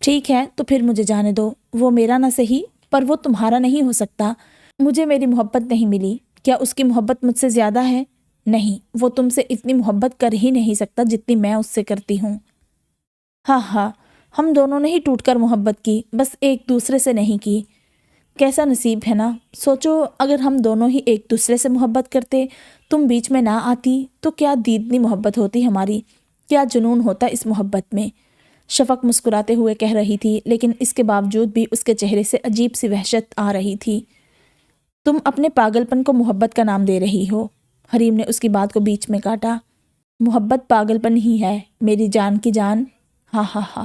ٹھیک ہے، تو پھر مجھے جانے دو، وہ میرا نہ صحیح پر وہ تمہارا نہیں ہو سکتا۔ مجھے میری محبت نہیں ملی، کیا اس کی محبت مجھ سے زیادہ ہے؟ نہیں، وہ تم سے اتنی محبت کر ہی نہیں سکتا جتنی میں اس سے کرتی ہوں۔ ہاں ہاں، ہم دونوں نے ہی ٹوٹ کر محبت کی، بس ایک دوسرے سے نہیں کی۔ کیسا نصیب ہے نا؟ سوچو، اگر ہم دونوں ہی ایک دوسرے سے محبت کرتے، تم بیچ میں نہ آتی، تو کیا دیدنی محبت ہوتی ہماری، کیا جنون ہوتا اس محبت میں۔ شفق مسکراتے ہوئے کہہ رہی تھی، لیکن اس کے باوجود بھی اس کے چہرے سے عجیب سی وحشت آ رہی تھی۔ تم اپنے پاگل پن کو محبت کا نام دے رہی ہو، حریم نے اس کی بات کو بیچ میں کاٹا۔ محبت پاگل پن ہی ہے، میری جان کی جان، ہاں ہاں ہاں،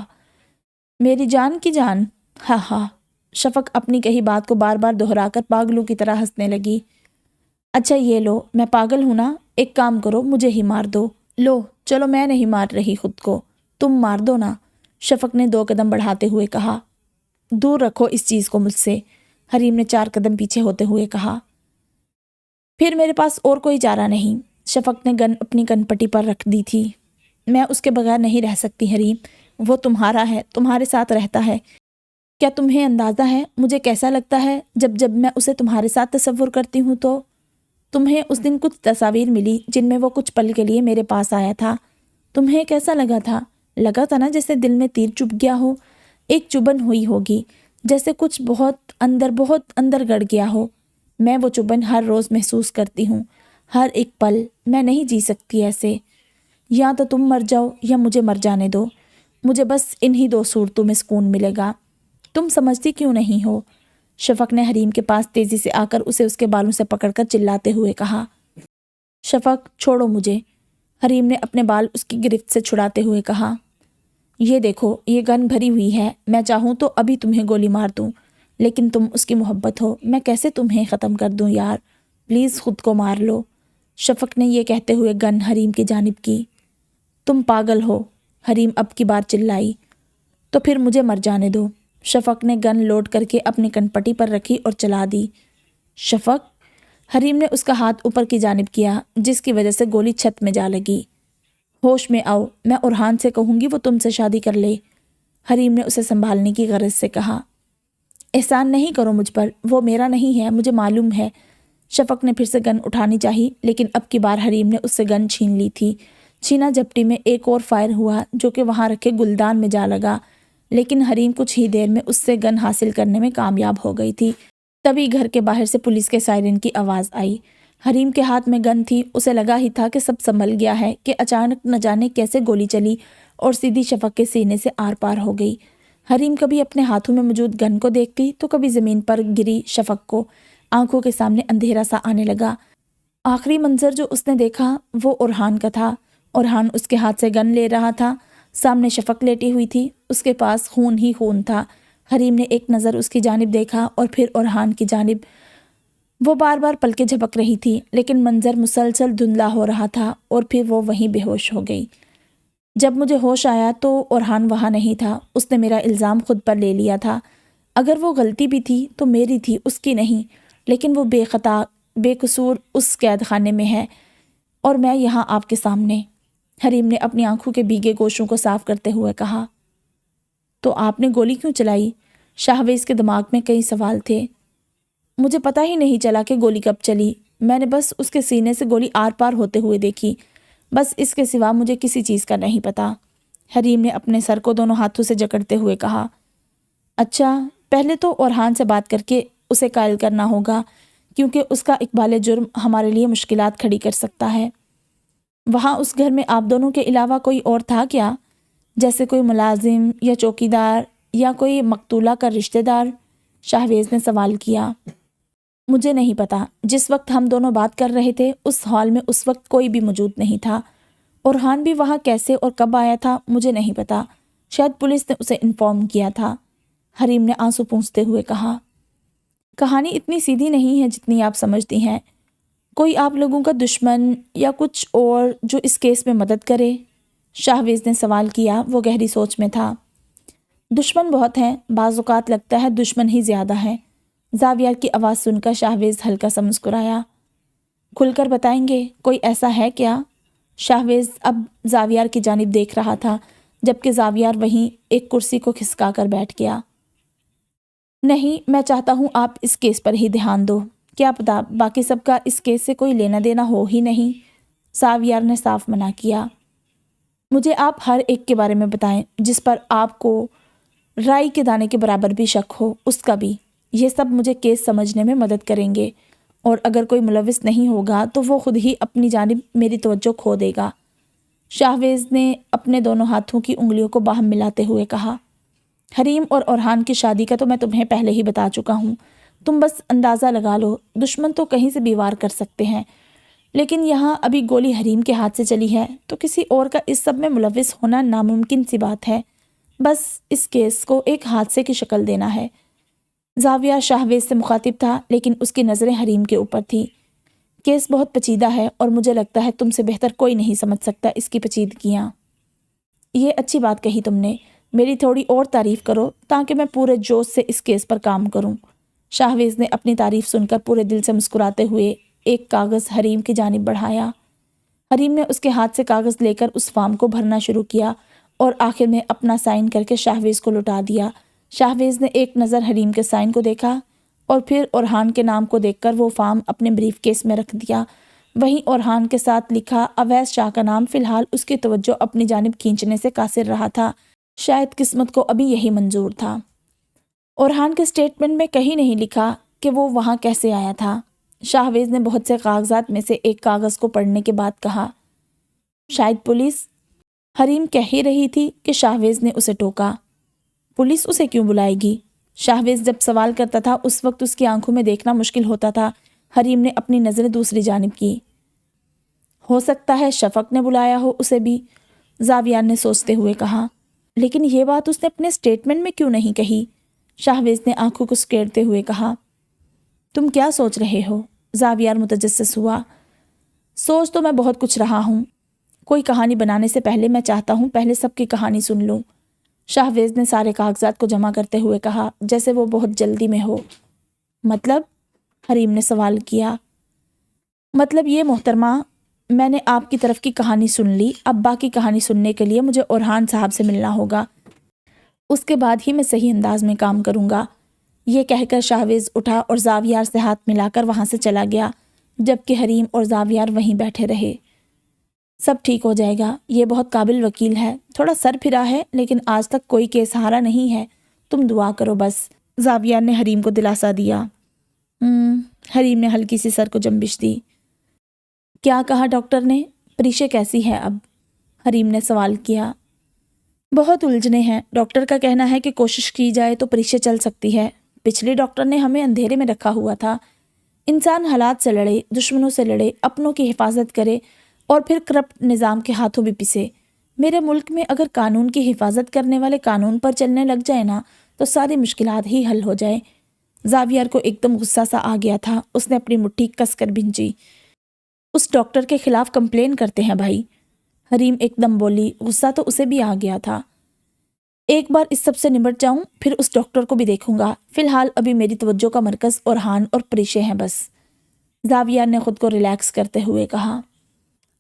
میری جان کی جان، ہاں ہاں۔ شفق اپنی کہی بات کو بار بار دہرا کر پاگلوں کی طرح ہنسنے لگی۔ اچھا یہ لو، میں پاگل ہوں نا، ایک کام کرو، مجھے ہی مار دو۔ لو، چلو میں نہیں مار رہی خود کو، تم مار دو نا۔ شفق نے 2 قدم بڑھاتے ہوئے کہا۔ دور رکھو اس چیز کو مجھ سے، حریم نے 4 قدم پیچھے ہوتے ہوئے کہا۔ پھر میرے پاس اور کوئی چارہ نہیں۔ شفق نے گن اپنی کن پٹی پر رکھ دی تھی۔ میں اس کے بغیر نہیں رہ سکتی حریم، وہ تمہارا ہے، تمہارے ساتھ رہتا ہے۔ کیا تمہیں اندازہ ہے مجھے کیسا لگتا ہے جب میں اسے تمہارے ساتھ تصور کرتی ہوں؟ تو تمہیں اس دن کچھ تصاویر ملی جن میں وہ کچھ پل کے لیے میرے پاس آیا تھا، تمہیں کیسا لگا تھا؟ لگا تھا نا جیسے دل میں تیر چبھ گیا ہو، ایک چبھن ہوئی ہوگی، جیسے کچھ بہت اندر گڑ گیا ہو۔ میں وہ چبھن ہر روز محسوس کرتی ہوں، ہر ایک پل۔ میں نہیں جی سکتی ایسے، یا تو تم مر جاؤ یا مجھے مر جانے دو، مجھے بس انہی 2 صورتوں میں سکون ملے گا۔ تم سمجھتی کیوں نہیں ہو؟ شفق نے حریم کے پاس تیزی سے آ کر اسے اس کے بالوں سے پکڑ کر چلاتے ہوئے کہا۔ شفق چھوڑو مجھے، حریم نے اپنے بال اس کی گرفت سے چھڑاتے ہوئے کہا۔ یہ دیکھو، یہ گن بھری ہوئی ہے، میں چاہوں تو ابھی تمہیں گولی مار دوں، لیکن تم اس کی محبت ہو، میں کیسے تمہیں ختم کر دوں یار، پلیز خود کو مار لو۔ شفق نے یہ کہتے ہوئے گن حریم کی جانب کی۔ تم پاگل ہو، حریم اب کی بار چلائی۔ تو پھر مجھے مر جانے دو۔ شفق نے گن لوڈ کر کے اپنی کن پٹی پر رکھی اور چلا دی۔ شفق، حریم نے اس کا ہاتھ اوپر کی جانب کیا، جس کی وجہ سے گولی چھت میں جا لگی۔ ہوش میں آؤ، میں اورحان سے کہوں گی وہ تم سے شادی کر لے، حریم نے اسے سنبھالنے کی غرض سے کہا۔ احسان نہیں کرو مجھ پر، وہ میرا نہیں ہے، مجھے معلوم ہے۔ شفق نے پھر سے گن اٹھانی چاہی، لیکن اب کی بار حریم نے اس سے گن چھین لی تھی۔ چھینا جھپٹی میں ایک اور فائر ہوا جو کہ وہاں رکھے گلدان میں جا لگا، لیکن حریم کچھ ہی دیر میں اس سے گن حاصل کرنے میں کامیاب ہو گئی تھی۔ تبھی گھر کے باہر سے پولیس کے سائرن کی آواز آئی۔ حریم کے ہاتھ میں گن تھی، اسے لگا ہی تھا کہ سب سنبھل گیا ہے کہ اچانک نہ جانے کیسے گولی چلی اور سیدھی شفق کے سینے سے آر پار ہو گئی۔ حریم کبھی اپنے ہاتھوں میں موجود گن کو دیکھتی تو کبھی زمین پر گری شفق کو۔ آنکھوں کے سامنے اندھیرا سا آنے لگا۔ آخری منظر جو اس نے دیکھا وہ اورحان کا تھا۔ اورحان اس کے ہاتھ سے گن لے رہا تھا، سامنے شفق لیٹی ہوئی تھی، اس کے پاس خون ہی خون تھا۔ حریم نے ایک نظر اس کی جانب دیکھا اور پھر اورحان کی جانب۔ وہ بار بار پلکیں جھپک رہی تھی، لیکن منظر مسلسل دھندلا ہو رہا تھا اور پھر وہ وہیں بے ہوش ہو گئی۔ جب مجھے ہوش آیا تو اورحان وہاں نہیں تھا، اس نے میرا الزام خود پر لے لیا تھا۔ اگر وہ غلطی بھی تھی تو میری تھی، اس کی نہیں، لیکن وہ بے خطا بے قصور اس قید خانے میں ہے اور میں یہاں آپ کے سامنے۔ حریم نے اپنی آنکھوں کے بھیگے گوشوں کو صاف کرتے ہوئے کہا۔ تو آپ نے گولی کیوں چلائی؟ شاہویز کے دماغ میں کئی سوال تھے۔ مجھے پتہ ہی نہیں چلا کہ گولی کب چلی، میں نے بس اس کے سینے سے گولی آر پار ہوتے ہوئے دیکھی، بس اس کے سوا مجھے کسی چیز کا نہیں پتا۔ حریم نے اپنے سر کو دونوں ہاتھوں سے جکڑتے ہوئے کہا۔ اچھا، پہلے تو اورحان سے بات کر کے اسے قائل کرنا ہوگا، کیونکہ اس کا اقبال جرم ہمارے لیے مشکلات کھڑی کر سکتا ہے۔ وہاں اس گھر میں آپ دونوں کے علاوہ کوئی اور تھا کیا؟ جیسے کوئی ملازم یا چوکیدار یا کوئی مقتولہ کا رشتہ دار؟ شاہویز نے سوال کیا۔ مجھے نہیں پتا، جس وقت ہم دونوں بات کر رہے تھے اس ہال میں اس وقت کوئی بھی موجود نہیں تھا۔ اورحان بھی وہاں کیسے اور کب آیا تھا مجھے نہیں پتا، شاید پولیس نے اسے انفارم کیا تھا، حریم نے آنسو پونچھتے ہوئے کہا۔ کہانی اتنی سیدھی نہیں ہے جتنی آپ سمجھتی ہیں۔ کوئی آپ لوگوں کا دشمن یا کچھ اور جو اس کیس میں مدد کرے؟ شاہویز نے سوال کیا، وہ گہری سوچ میں تھا۔ دشمن بہت ہیں، بعض اوقات لگتا ہے دشمن ہی زیادہ ہیں۔ زاویار کی آواز سن کر شاہویز ہلکا سا مسکرایا۔ کھل کر بتائیں گے، کوئی ایسا ہے کیا؟ شاہویز اب زاویار کی جانب دیکھ رہا تھا، جبکہ زاویار وہیں ایک کرسی کو کھسکا کر بیٹھ گیا۔ نہیں، میں چاہتا ہوں آپ اس کیس پر ہی دھیان دو، کیا پتا باقی سب کا اس کیس سے کوئی لینا دینا ہو ہی نہیں۔ زاویار نے صاف منع کیا۔ مجھے آپ ہر ایک کے بارے میں بتائیں جس پر آپ کو رائی کے دانے کے برابر بھی شک ہو، اس کا بھی۔ یہ سب مجھے کیس سمجھنے میں مدد کریں گے، اور اگر کوئی ملوث نہیں ہوگا تو وہ خود ہی اپنی جانب میری توجہ کھو دے گا۔ شاہویز نے اپنے دونوں ہاتھوں کی انگلیوں کو باہم ملاتے ہوئے کہا۔ حریم اور اورحان کی شادی کا تو میں تمہیں پہلے ہی بتا چکا ہوں، تم بس اندازہ لگا لو، دشمن تو کہیں سے بھی وار کر سکتے ہیں، لیکن یہاں ابھی گولی حریم کے ہاتھ سے چلی ہے تو کسی اور کا اس سب میں ملوث ہونا ناممکن سی بات ہے، بس اس کیس کو ایک حادثے کی شکل دینا ہے۔ زاویہ شاہویز سے مخاطب تھا، لیکن اس کی نظریں حریم کے اوپر تھی۔ کیس بہت پیچیدہ ہے اور مجھے لگتا ہے تم سے بہتر کوئی نہیں سمجھ سکتا اس کی پیچیدگیاں۔ یہ اچھی بات کہی تم نے، میری تھوڑی اور تعریف کرو تاکہ میں پورے جوش سے اس کیس پر کام کروں۔ شاہویز نے اپنی تعریف سن کر پورے دل سے مسکراتے ہوئے ایک کاغذ حریم کی جانب بڑھایا۔ حریم نے اس کے ہاتھ سے کاغذ لے کر اس فارم کو بھرنا شروع کیا اور آخر میں اپنا سائن کر کے شاہویز کو لوٹا دیا۔ شاہویز نے ایک نظر حریم کے سائن کو دیکھا اور پھر اورحان کے نام کو دیکھ کر وہ فارم اپنے بریف کیس میں رکھ دیا۔ وہیں اورحان کے ساتھ لکھا اویس شاہ کا نام فی الحال اس کی توجہ اپنی جانب کھینچنے سے قاصر رہا تھا۔ شاید قسمت کو ابھی یہی منظور تھا۔ اورحان کے اسٹیٹمنٹ میں کہیں نہیں لکھا کہ وہ وہاں کیسے آیا تھا۔ شاہویز نے بہت سے کاغذات میں سے ایک کاغذ کو پڑھنے کے بعد کہا، شاید پولیس۔ حریم کہہ ہی رہی تھی کہ شاہویز نے اسے ٹوکا، پولیس اسے کیوں بلائے گی؟ شاہویز جب سوال کرتا تھا اس وقت اس کی آنکھوں میں دیکھنا مشکل ہوتا تھا۔ حریم نے اپنی نظریں دوسری جانب کی۔ ہو سکتا ہے شفق نے بلایا ہو اسے بھی، زاویار نے سوچتے ہوئے کہا، لیکن یہ بات اس نے اپنے اسٹیٹمنٹ میں کیوں نہیں کہی؟ شاہویز نے آنکھوں کو سکیڑتے ہوئے کہا، تم کیا سوچ رہے ہو؟ زاویار متجسس ہوا۔ سوچ تو میں بہت کچھ رہا ہوں، کوئی کہانی بنانے سے پہلے میں چاہتا ہوں پہلے سب کی کہانی سن لوں۔ شاہویز نے سارے کاغذات کو جمع کرتے ہوئے کہا جیسے وہ بہت جلدی میں ہو۔ مطلب؟ حریم نے سوال کیا۔ مطلب یہ محترمہ، میں نے آپ کی طرف کی کہانی سن لی، اب باقی کہانی سننے کے لیے مجھے اورحان صاحب سے ملنا ہوگا، اس کے بعد ہی میں صحیح انداز میں کام کروں گا۔ یہ کہہ کر شاہویز اٹھا اور زاویار سے ہاتھ ملا کر وہاں سے چلا گیا، جبکہ حریم اور زاویار وہیں بیٹھے رہے۔ سب ٹھیک ہو جائے گا، یہ بہت قابل وکیل ہے، تھوڑا سر پھرا ہے لیکن آج تک کوئی کیس ہارا نہیں ہے، تم دعا کرو بس، زاویار نے حریم کو دلاسا دیا۔ حریم نے ہلکی سی سر کو جنبش دی۔ کیا کہا ڈاکٹر نے؟ پریشے کیسی ہے اب؟ حریم نے سوال کیا۔ بہت الجھنے ہیں، ڈاکٹر کا کہنا ہے کہ کوشش کی جائے تو پریشے چل سکتی ہے، پچھلے ڈاکٹر نے ہمیں اندھیرے میں رکھا ہوا تھا۔ انسان حالات سے لڑے، دشمنوں سے لڑے، اپنوں کی حفاظت کرے اور پھر کرپٹ نظام کے ہاتھوں بھی پسے۔ میرے ملک میں اگر قانون کی حفاظت کرنے والے قانون پر چلنے لگ جائے نا تو ساری مشکلات ہی حل ہو جائے۔ زاویار کو ایک دم غصہ سا آ گیا تھا، اس نے اپنی مٹھی کس کر بھینچی۔ اس ڈاکٹر کے خلاف کمپلین کرتے ہیں بھائی، حریم ایک دم بولی، غصہ تو اسے بھی آ گیا تھا۔ ایک بار اس سب سے نمٹ جاؤں پھر اس ڈاکٹر کو بھی دیکھوں گا، فی الحال ابھی میری توجہ کا مرکز اورحان اور پریشے ہیں بس، زاویار نے خود کو ریلیکس کرتے ہوئے کہا۔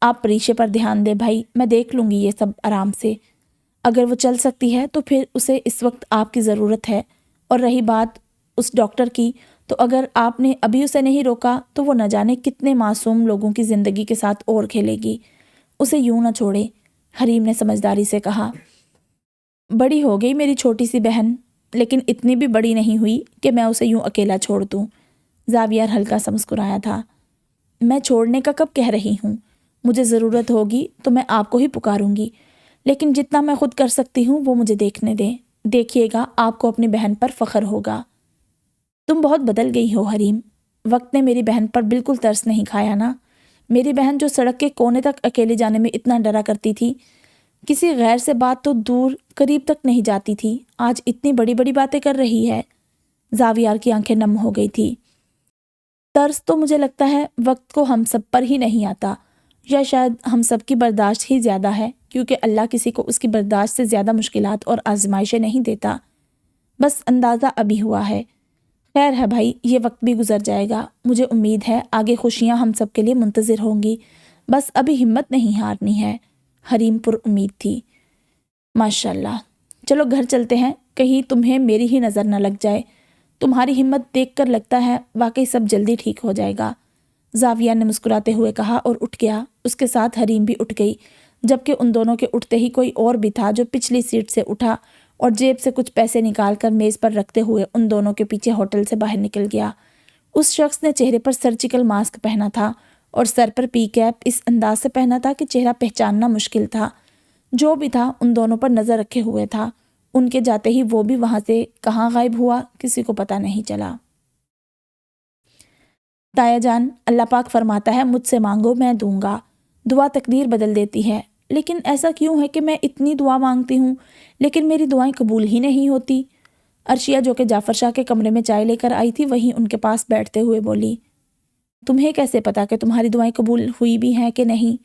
آپ پریشے پر دھیان دیں بھائی، میں دیکھ لوں گی یہ سب آرام سے، اگر وہ چل سکتی ہے تو پھر اسے اس وقت آپ کی ضرورت ہے، اور رہی بات اس ڈاکٹر کی تو اگر آپ نے ابھی اسے نہیں روکا تو وہ نہ جانے کتنے معصوم لوگوں کی زندگی کے ساتھ اور کھیلے گی، اسے یوں نہ چھوڑے، حریم نے سمجھداری سے کہا۔ بڑی ہو گئی میری چھوٹی سی بہن، لیکن اتنی بھی بڑی نہیں ہوئی کہ میں اسے یوں اکیلا چھوڑ دوں، زاویار ہلکا سا مسکرایا تھا۔ میں چھوڑنے کا کب کہہ رہی ہوں، مجھے ضرورت ہوگی تو میں آپ کو ہی پکاروں گی، لیکن جتنا میں خود کر سکتی ہوں وہ مجھے دیکھنے دیں، دیکھیے گا آپ کو اپنی بہن پر فخر ہوگا۔ تم بہت بدل گئی ہو حریم، وقت نے میری بہن پر بالکل ترس نہیں کھایا نا، میری بہن جو سڑک کے کونے تک اکیلے جانے میں اتنا ڈرا کرتی تھی، کسی غیر سے بات تو دور قریب تک نہیں جاتی تھی، آج اتنی بڑی بڑی باتیں کر رہی ہے۔ زاویار کی آنکھیں نم ہو گئی تھی۔ ترس تو مجھے لگتا ہے وقت کو ہم سب پر ہی نہیں آتا، یا شاید ہم سب کی برداشت ہی زیادہ ہے، کیونکہ اللہ کسی کو اس کی برداشت سے زیادہ مشکلات اور آزمائشیں نہیں دیتا، بس اندازہ ابھی ہوا ہے۔ خیر ہے بھائی، یہ وقت بھی گزر جائے گا، مجھے امید ہے آگے خوشیاں ہم سب کے لیے منتظر ہوں گی، بس ابھی ہمت نہیں ہارنی ہے۔ حریم پر امید تھی۔ ماشاءاللہ، چلو گھر چلتے ہیں، کہیں تمہیں میری ہی نظر نہ لگ جائے، تمہاری ہمت دیکھ کر لگتا ہے واقعی سب جلدی ٹھیک ہو جائے گا، زاویہ نے مسکراتے ہوئے کہا اور اٹھ گیا، اس کے ساتھ حریم بھی اٹھ گئی، جبکہ ان دونوں کے اٹھتے ہی کوئی اور بھی تھا جو پچھلی سیٹ سے اٹھا اور جیب سے کچھ پیسے نکال کر میز پر رکھتے ہوئے ان دونوں کے پیچھے ہوٹل سے باہر نکل گیا۔ اس شخص نے چہرے پر سرجیکل ماسک پہنا تھا اور سر پر پی کیپ اس انداز سے پہنا تھا کہ چہرہ پہچاننا مشکل تھا۔ جو بھی تھا ان دونوں پر نظر رکھے ہوئے تھا، ان کے جاتے ہی وہ بھی وہاں سے کہاں غائب ہوا کسی کو پتہ نہیں چلا۔ تایا جان، اللہ پاک فرماتا ہے مجھ سے مانگو میں دوں گا، دعا تقدیر بدل دیتی ہے، لیکن ایسا کیوں ہے کہ میں اتنی دعا مانگتی ہوں لیکن میری دعائیں قبول ہی نہیں ہوتی؟ عرشیہ جو کہ جعفر شاہ کے کمرے میں چائے لے کر آئی تھی وہیں ان کے پاس بیٹھتے ہوئے بولی، تمہیں کیسے پتا کہ تمہاری دعائیں قبول ہوئی بھی ہیں کہ نہیں؟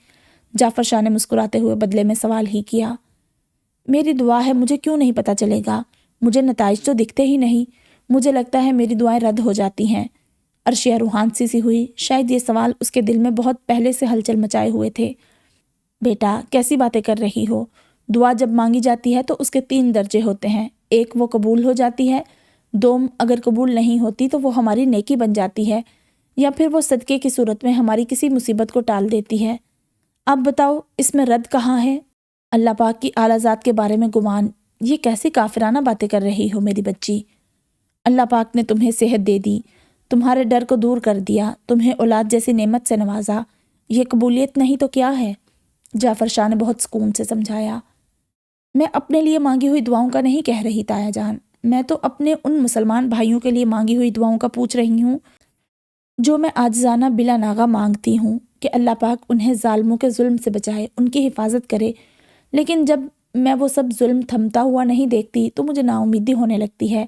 جعفر شاہ نے مسکراتے ہوئے بدلے میں سوال ہی کیا۔ میری دعا ہے مجھے کیوں نہیں پتہ چلے گا؟ مجھے نتائج تو دکھتے ہی نہیں، مجھے لگتا ہے میری دعائیں رد ہو جاتی ہیں۔ عرشیہ روحان سی ہوئی، شاید یہ سوال اس کے دل میں بہت پہلے سے ہلچل مچائے ہوئے تھے۔ بیٹا کیسی باتیں کر رہی ہو؟ دعا جب مانگی جاتی ہے تو اس کے 3 درجے ہوتے ہیں، ایک وہ قبول ہو جاتی ہے، دوم اگر قبول نہیں ہوتی تو وہ ہماری نیکی بن جاتی ہے، یا پھر وہ صدقے کی صورت میں ہماری کسی مصیبت کو ٹال دیتی ہے۔ اب بتاؤ اس میں رد کہاں ہے؟ اللہ پاک کی اعلیٰ ذات کے بارے میں گمان، یہ کیسی کافرانہ باتیں کر رہی ہو میری بچی؟ اللہ پاک نے تمہیں صحت دے دی، تمہارے ڈر کو دور کر دیا، تمہیں اولاد جیسی نعمت سے نوازا، یہ قبولیت نہیں تو کیا ہے؟ جعفر شاہ نے بہت سکون سے سمجھایا۔ میں اپنے لیے مانگی ہوئی دعاؤں کا نہیں کہہ رہی تایا جان، میں تو اپنے ان مسلمان بھائیوں کے لیے مانگی ہوئی دعاؤں کا پوچھ رہی ہوں جو میں عاجزانہ بلا ناغہ مانگتی ہوں کہ اللہ پاک انہیں ظالموں کے ظلم سے بچائے، ان کی حفاظت کرے۔ لیکن جب میں وہ سب ظلم تھمتا ہوا نہیں دیکھتی تو مجھے نا امیدی ہونے لگتی ہے،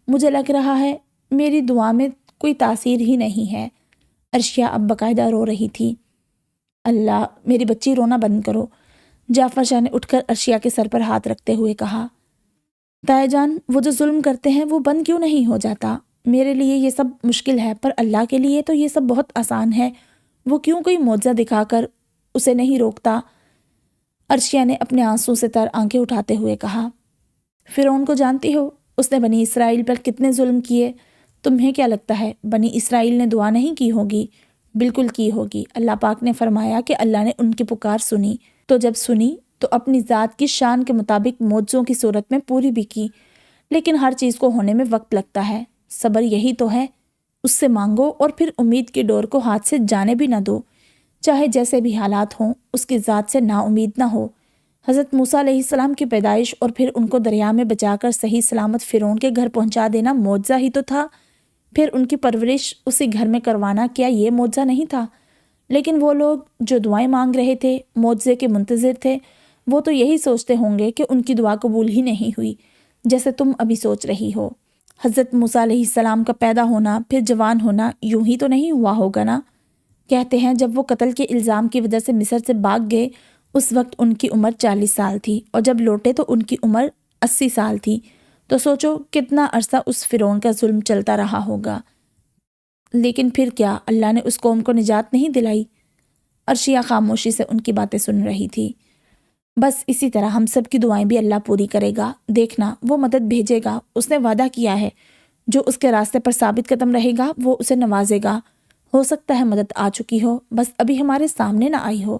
مجھے لگ رہا ہے میری دعا میں کوئی تاثیر ہی نہیں ہے۔ عرشیہ اب باقاعدہ رو رہی تھی۔ اللہ، میری بچی رونا بند کرو، جعفر شاہ نے اٹھ کر عرشیہ کے سر پر ہاتھ رکھتے ہوئے کہا۔ تایا جان، وہ جو ظلم کرتے ہیں وہ بند کیوں نہیں ہو جاتا؟ میرے لیے یہ سب مشکل ہے پر اللہ کے لیے تو یہ سب بہت آسان ہے، وہ کیوں کوئی معجزہ دکھا کر اسے نہیں روکتا؟ عرشیہ نے اپنے آنسوں سے تر آنکھیں اٹھاتے ہوئے کہا۔ فرعون کو جانتی ہو؟ اس نے بنی اسرائیل پر کتنے ظلم کیے؟ تمہیں کیا لگتا ہے بنی اسرائیل نے دعا نہیں کی ہوگی؟ بالکل کی ہوگی۔ اللہ پاک نے فرمایا کہ اللہ نے ان کی پکار سنی، تو جب سنی تو اپنی ذات کی شان کے مطابق معجزوں کی صورت میں پوری بھی کی۔ لیکن ہر چیز کو ہونے میں وقت لگتا ہے، صبر یہی تو ہے، اس سے مانگو اور پھر امید کی ڈور کو ہاتھ سے جانے بھی نہ دو، چاہے جیسے بھی حالات ہوں اس کی ذات سے نا امید نہ ہو۔ حضرت موسیٰ علیہ السلام کی پیدائش اور پھر ان کو دریا میں بچا کر صحیح سلامت فرعون کے گھر پہنچا دینا معجزہ ہی تو تھا، پھر ان کی پرورش اسی گھر میں کروانا کیا یہ معجزہ نہیں تھا؟ لیکن وہ لوگ جو دعائیں مانگ رہے تھے، معجزے کے منتظر تھے، وہ تو یہی سوچتے ہوں گے کہ ان کی دعا قبول ہی نہیں ہوئی، جیسے تم ابھی سوچ رہی ہو۔ حضرت موسیٰ علیہ السلام کا پیدا ہونا پھر جوان ہونا یوں ہی تو نہیں ہوا ہوگا نا؟ کہتے ہیں جب وہ قتل کے الزام کی وجہ سے مصر سے بھاگ گئے اس وقت ان کی عمر 40 سال تھی، اور جب لوٹے تو ان کی عمر 80 سال تھی، تو سوچو کتنا عرصہ اس فرعون کا ظلم چلتا رہا ہوگا۔ لیکن پھر کیا اللہ نے اس قوم کو نجات نہیں دلائی؟ عرشیہ خاموشی سے ان کی باتیں سن رہی تھی۔ بس اسی طرح ہم سب کی دعائیں بھی اللہ پوری کرے گا، دیکھنا وہ مدد بھیجے گا، اس نے وعدہ کیا ہے، جو اس کے راستے پر ثابت قدم رہے گا وہ اسے نوازے گا۔ ہو سکتا ہے مدد آ چکی ہو، بس ابھی ہمارے سامنے نہ آئی ہو،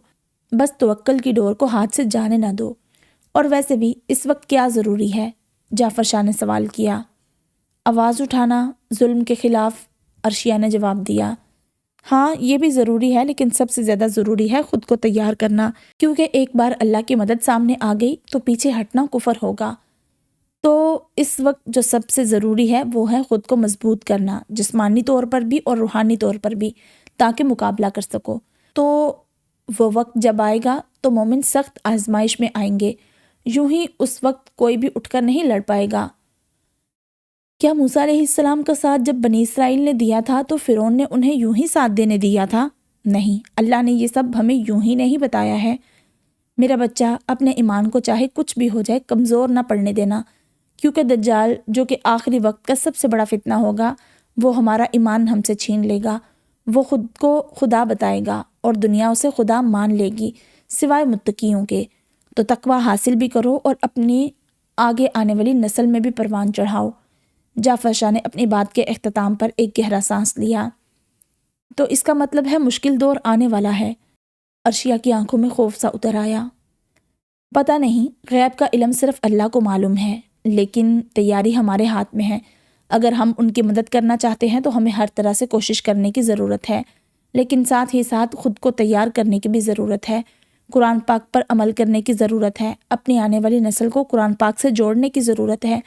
بس توکل کی ڈور کو ہاتھ سے جانے نہ دو۔ اور ویسے بھی اس وقت کیا ضروری ہے؟ جعفر شاہ نے سوال کیا۔ آواز اٹھانا ظلم کے خلاف، عرشیہ نے جواب دیا۔ ہاں یہ بھی ضروری ہے، لیکن سب سے زیادہ ضروری ہے خود کو تیار کرنا، کیونکہ ایک بار اللہ کی مدد سامنے آ گئی تو پیچھے ہٹنا کفر ہوگا۔ تو اس وقت جو سب سے ضروری ہے وہ ہے خود کو مضبوط کرنا، جسمانی طور پر بھی اور روحانی طور پر بھی، تاکہ مقابلہ کر سکو۔ تو وہ وقت جب آئے گا تو مومن سخت آزمائش میں آئیں گے، یوں ہی اس وقت کوئی بھی اٹھ کر نہیں لڑ پائے گا۔ کیا موسیٰ علیہ السلام کا ساتھ جب بنی اسرائیل نے دیا تھا تو فرعون نے انہیں یوں ہی ساتھ دینے دیا تھا؟ نہیں، اللہ نے یہ سب ہمیں یوں ہی نہیں بتایا ہے۔ میرا بچہ، اپنے ایمان کو چاہے کچھ بھی ہو جائے کمزور نہ پڑنے دینا، کیونکہ دجال جو کہ آخری وقت کا سب سے بڑا فتنہ ہوگا، وہ ہمارا ایمان ہم سے چھین لے گا، وہ خود کو خدا بتائے گا اور دنیا اسے خدا مان لے گی سوائے متقیوں کے۔ تو تقوی حاصل بھی کرو اور اپنی آگے آنے والی نسل میں بھی پروان چڑھاؤ۔ جعفر شاہ نے اپنی بات کے اختتام پر ایک گہرا سانس لیا۔ تو اس کا مطلب ہے مشکل دور آنے والا ہے؟ عرشیہ کی آنکھوں میں خوف سا اتر آیا۔ پتہ نہیں، غیب کا علم صرف اللہ کو معلوم ہے، لیکن تیاری ہمارے ہاتھ میں ہے۔ اگر ہم ان کی مدد کرنا چاہتے ہیں تو ہمیں ہر طرح سے کوشش کرنے کی ضرورت ہے، لیکن ساتھ ہی ساتھ خود کو تیار کرنے کی بھی ضرورت ہے، قرآن پاک پر عمل کرنے کی ضرورت ہے، اپنی آنے والی نسل کو قرآن پاک سے جوڑنے کی ضرورت ہے۔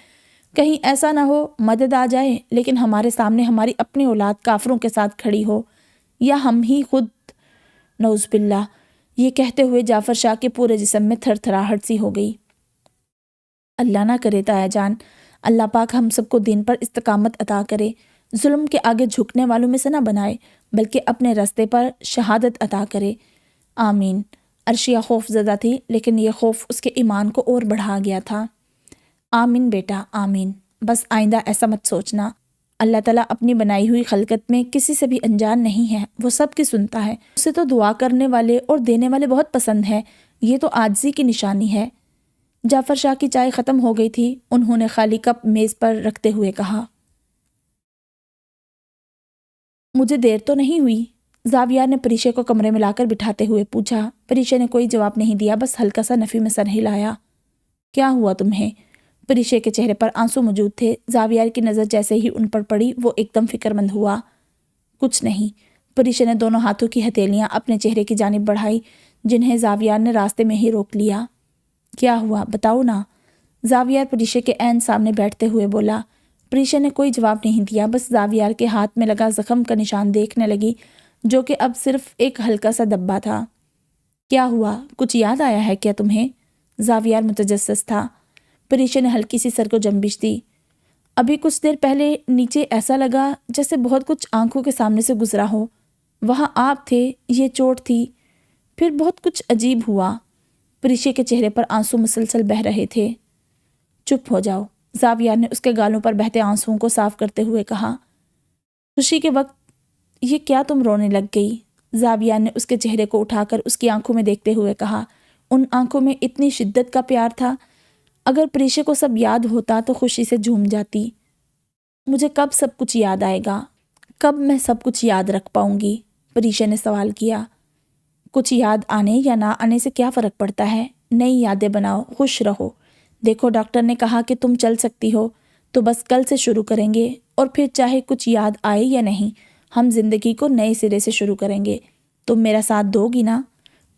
کہیں ایسا نہ ہو مدد آ جائے لیکن ہمارے سامنے ہماری اپنی اولاد کافروں کے ساتھ کھڑی ہو، یا ہم ہی خود، نعوذ باللہ۔ یہ کہتے ہوئے جعفر شاہ کے پورے جسم میں تھر تھراہٹ سی ہو گئی۔ اللہ نہ کرے تایا جان، اللہ پاک ہم سب کو دین پر استقامت عطا کرے، ظلم کے آگے جھکنے والوں میں سے نہ بنائے، بلکہ اپنے راستے پر شہادت عطا کرے، آمین۔ عرشیہ خوف زدہ تھی، لیکن یہ خوف اس کے ایمان کو اور بڑھا گیا تھا۔ آمین بیٹا آمین، بس آئندہ ایسا مت سوچنا۔ اللہ تعالیٰ اپنی بنائی ہوئی خلقت میں کسی سے بھی انجان نہیں ہے، وہ سب کی سنتا ہے۔ اسے تو دعا کرنے والے اور دینے والے بہت پسند ہے، یہ تو عاجزی کی نشانی ہے۔ جعفر شاہ کی چائے ختم ہو گئی تھی، انہوں نے خالی کپ میز پر رکھتے ہوئے کہا، مجھے دیر تو نہیں ہوئی؟ زاویار نے پریشے کو کمرے میں لا کر بٹھاتے ہوئے پوچھا۔ پریشے نے کوئی جواب نہیں دیا، بس ہلکا سا نفی میں سر ہلایا۔ کیا ہوا تمہیں؟ پریشے کے چہرے پر آنسو موجود تھے۔ زاویار کی نظر جیسے ہی ان پر پڑی وہ ایک دم فکر مند ہوا۔ کچھ نہیں۔ پریشے نے دونوں ہاتھوں کی ہتھیلیاں اپنے چہرے کی جانب بڑھائی، جنہیں زاویار نے راستے میں ہی روک لیا۔ کیا ہوا بتاؤ نا؟ زاویار پریشے کے عین سامنے بیٹھتے ہوئے بولا۔ پریشے نے کوئی جواب نہیں دیا، بس زاویار کے ہاتھ میں لگا زخم کا نشان دیکھنے لگی، جو کہ اب صرف ایک ہلکا سا دبا تھا۔ کیا ہوا؟ کچھ یاد آیا ہے کیا تمہیں؟ زاویار متجسس تھا۔ پریشے نے ہلکی سی سر کو جنبش دی۔ ابھی کچھ دیر پہلے نیچے ایسا لگا جیسے بہت کچھ آنکھوں کے سامنے سے گزرا ہو۔ وہاں آپ تھے، یہ چوٹ تھی، پھر بہت کچھ عجیب ہوا۔ پریشے کے چہرے پر آنسو مسلسل بہہ رہے تھے۔ چپ ہو جاؤ، زاویار نے اس کے گالوں پر بہتے آنسوؤں کو صاف کرتے ہوئے کہا۔ خوشی کے وقت یہ کیا تم رونے لگ گئی؟ زاویار نے اس کے چہرے کو اٹھا کر اس کی آنکھوں میں دیکھتے ہوئے کہا۔ ان آنکھوں میں اتنی شدت کا پیار تھا، اگر پریشے کو سب یاد ہوتا تو خوشی سے جھوم جاتی۔ مجھے کب سب کچھ یاد آئے گا؟ کب میں سب کچھ یاد رکھ پاؤں گی؟ پریشے نے سوال کیا۔ کچھ یاد آنے یا نہ آنے سے کیا فرق پڑتا ہے؟ نئی یادیں بناؤ، خوش رہو۔ دیکھو ڈاکٹر نے کہا کہ تم چل سکتی ہو، تو بس کل سے شروع کریں گے، اور پھر چاہے کچھ یاد آئے یا نہیں، ہم زندگی کو نئے سرے سے شروع کریں گے۔ تم میرا ساتھ دو گی نا؟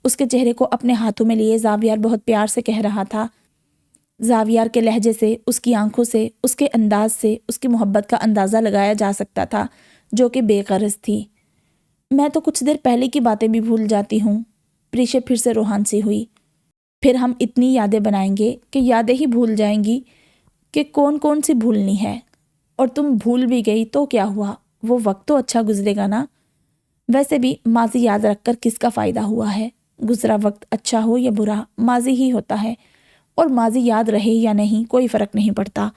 اس کے چہرے کو اپنے ہاتھوں میں لیے زاویار بہت پیار سے کہہ رہا تھا۔ زاویار کے لہجے سے، اس کی آنکھوں سے، اس کے انداز سے اس کی محبت کا اندازہ لگایا جا سکتا تھا، جو کہ بے غرض تھی۔ میں تو کچھ دیر پہلے کی باتیں بھی بھول جاتی ہوں۔ پریشے پھر سے روحان سی ہوئی۔ پھر ہم اتنی یادیں بنائیں گے کہ یادیں ہی بھول جائیں گی کہ کون کون سی بھولنی ہے۔ اور تم بھول بھی گئی تو کیا ہوا، وہ وقت تو اچھا گزرے گا نا۔ ویسے بھی ماضی یاد رکھ کر کس کا فائدہ ہوا ہے؟ گزرا وقت اچھا ہو یا برا، ماضی ہی ہوتا ہے، اور ماضی یاد رہے یا نہیں کوئی فرق نہیں پڑتا۔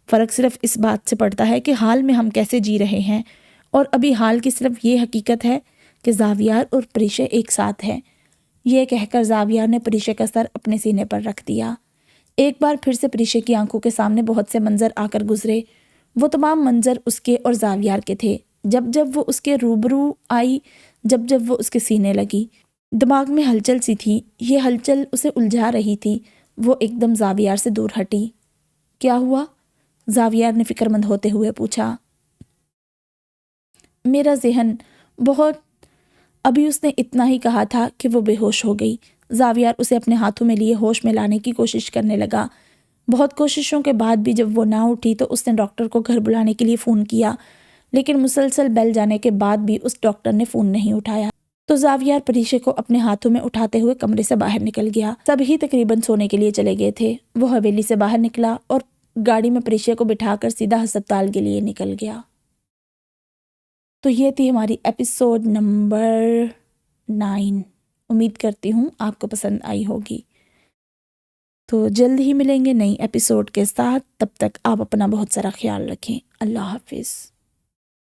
فرق صرف اس بات سے پڑتا ہے کہ حال میں ہم کیسے جی رہے ہیں، اور ابھی حال کی صرف یہ حقیقت ہے کہ زاویار اور پریشے ایک ساتھ ہیں۔ یہ کہہ کر زاویار نے پریشے کا سر اپنے سینے پر رکھ دیا۔ ایک بار پھر سے پریشے کی آنکھوں کے سامنے بہت سے منظر آ کر گزرے۔ وہ تمام منظر اس کے اور زاویار کے تھے۔ جب جب وہ اس کے روبرو آئی، جب جب وہ اس کے سینے لگی، دماغ میں ہلچل سی تھی، یہ ہلچل اسے الجھا رہی تھی۔ وہ ایک دم زاویار سے دور ہٹی۔ کیا ہوا؟ زاویار نے فکر مند ہوتے ہوئے پوچھا۔ میرا ذہن بہت… ابھی اس نے اتنا ہی کہا تھا کہ وہ بے ہوش ہو گئی۔ زاویار اسے اپنے ہاتھوں میں لیے ہوش میں لانے کی کوشش کرنے لگا۔ بہت کوششوں کے بعد بھی جب وہ نہ اٹھی تو اس نے ڈاکٹر کو گھر بلانے کے لیے فون کیا، لیکن مسلسل بیل جانے کے بعد بھی اس ڈاکٹر نے فون نہیں اٹھایا۔ تو زاویار پریشے کو اپنے ہاتھوں میں اٹھاتے ہوئے کمرے سے باہر نکل گیا۔ سب ہی تقریباً سونے کے لیے چلے گئے تھے۔ وہ حویلی سے باہر نکلا اور گاڑی میں پریشے کو بٹھا کر سیدھا ہسپتال کے لیے نکل گیا۔ تو یہ تھی ہماری ایپیسوڈ نمبر 9۔ امید کرتی ہوں آپ کو پسند آئی ہوگی۔ تو جلد ہی ملیں گے نئی ایپیسوڈ کے ساتھ، تب تک آپ اپنا بہت سارا خیال رکھیں۔ اللہ حافظ۔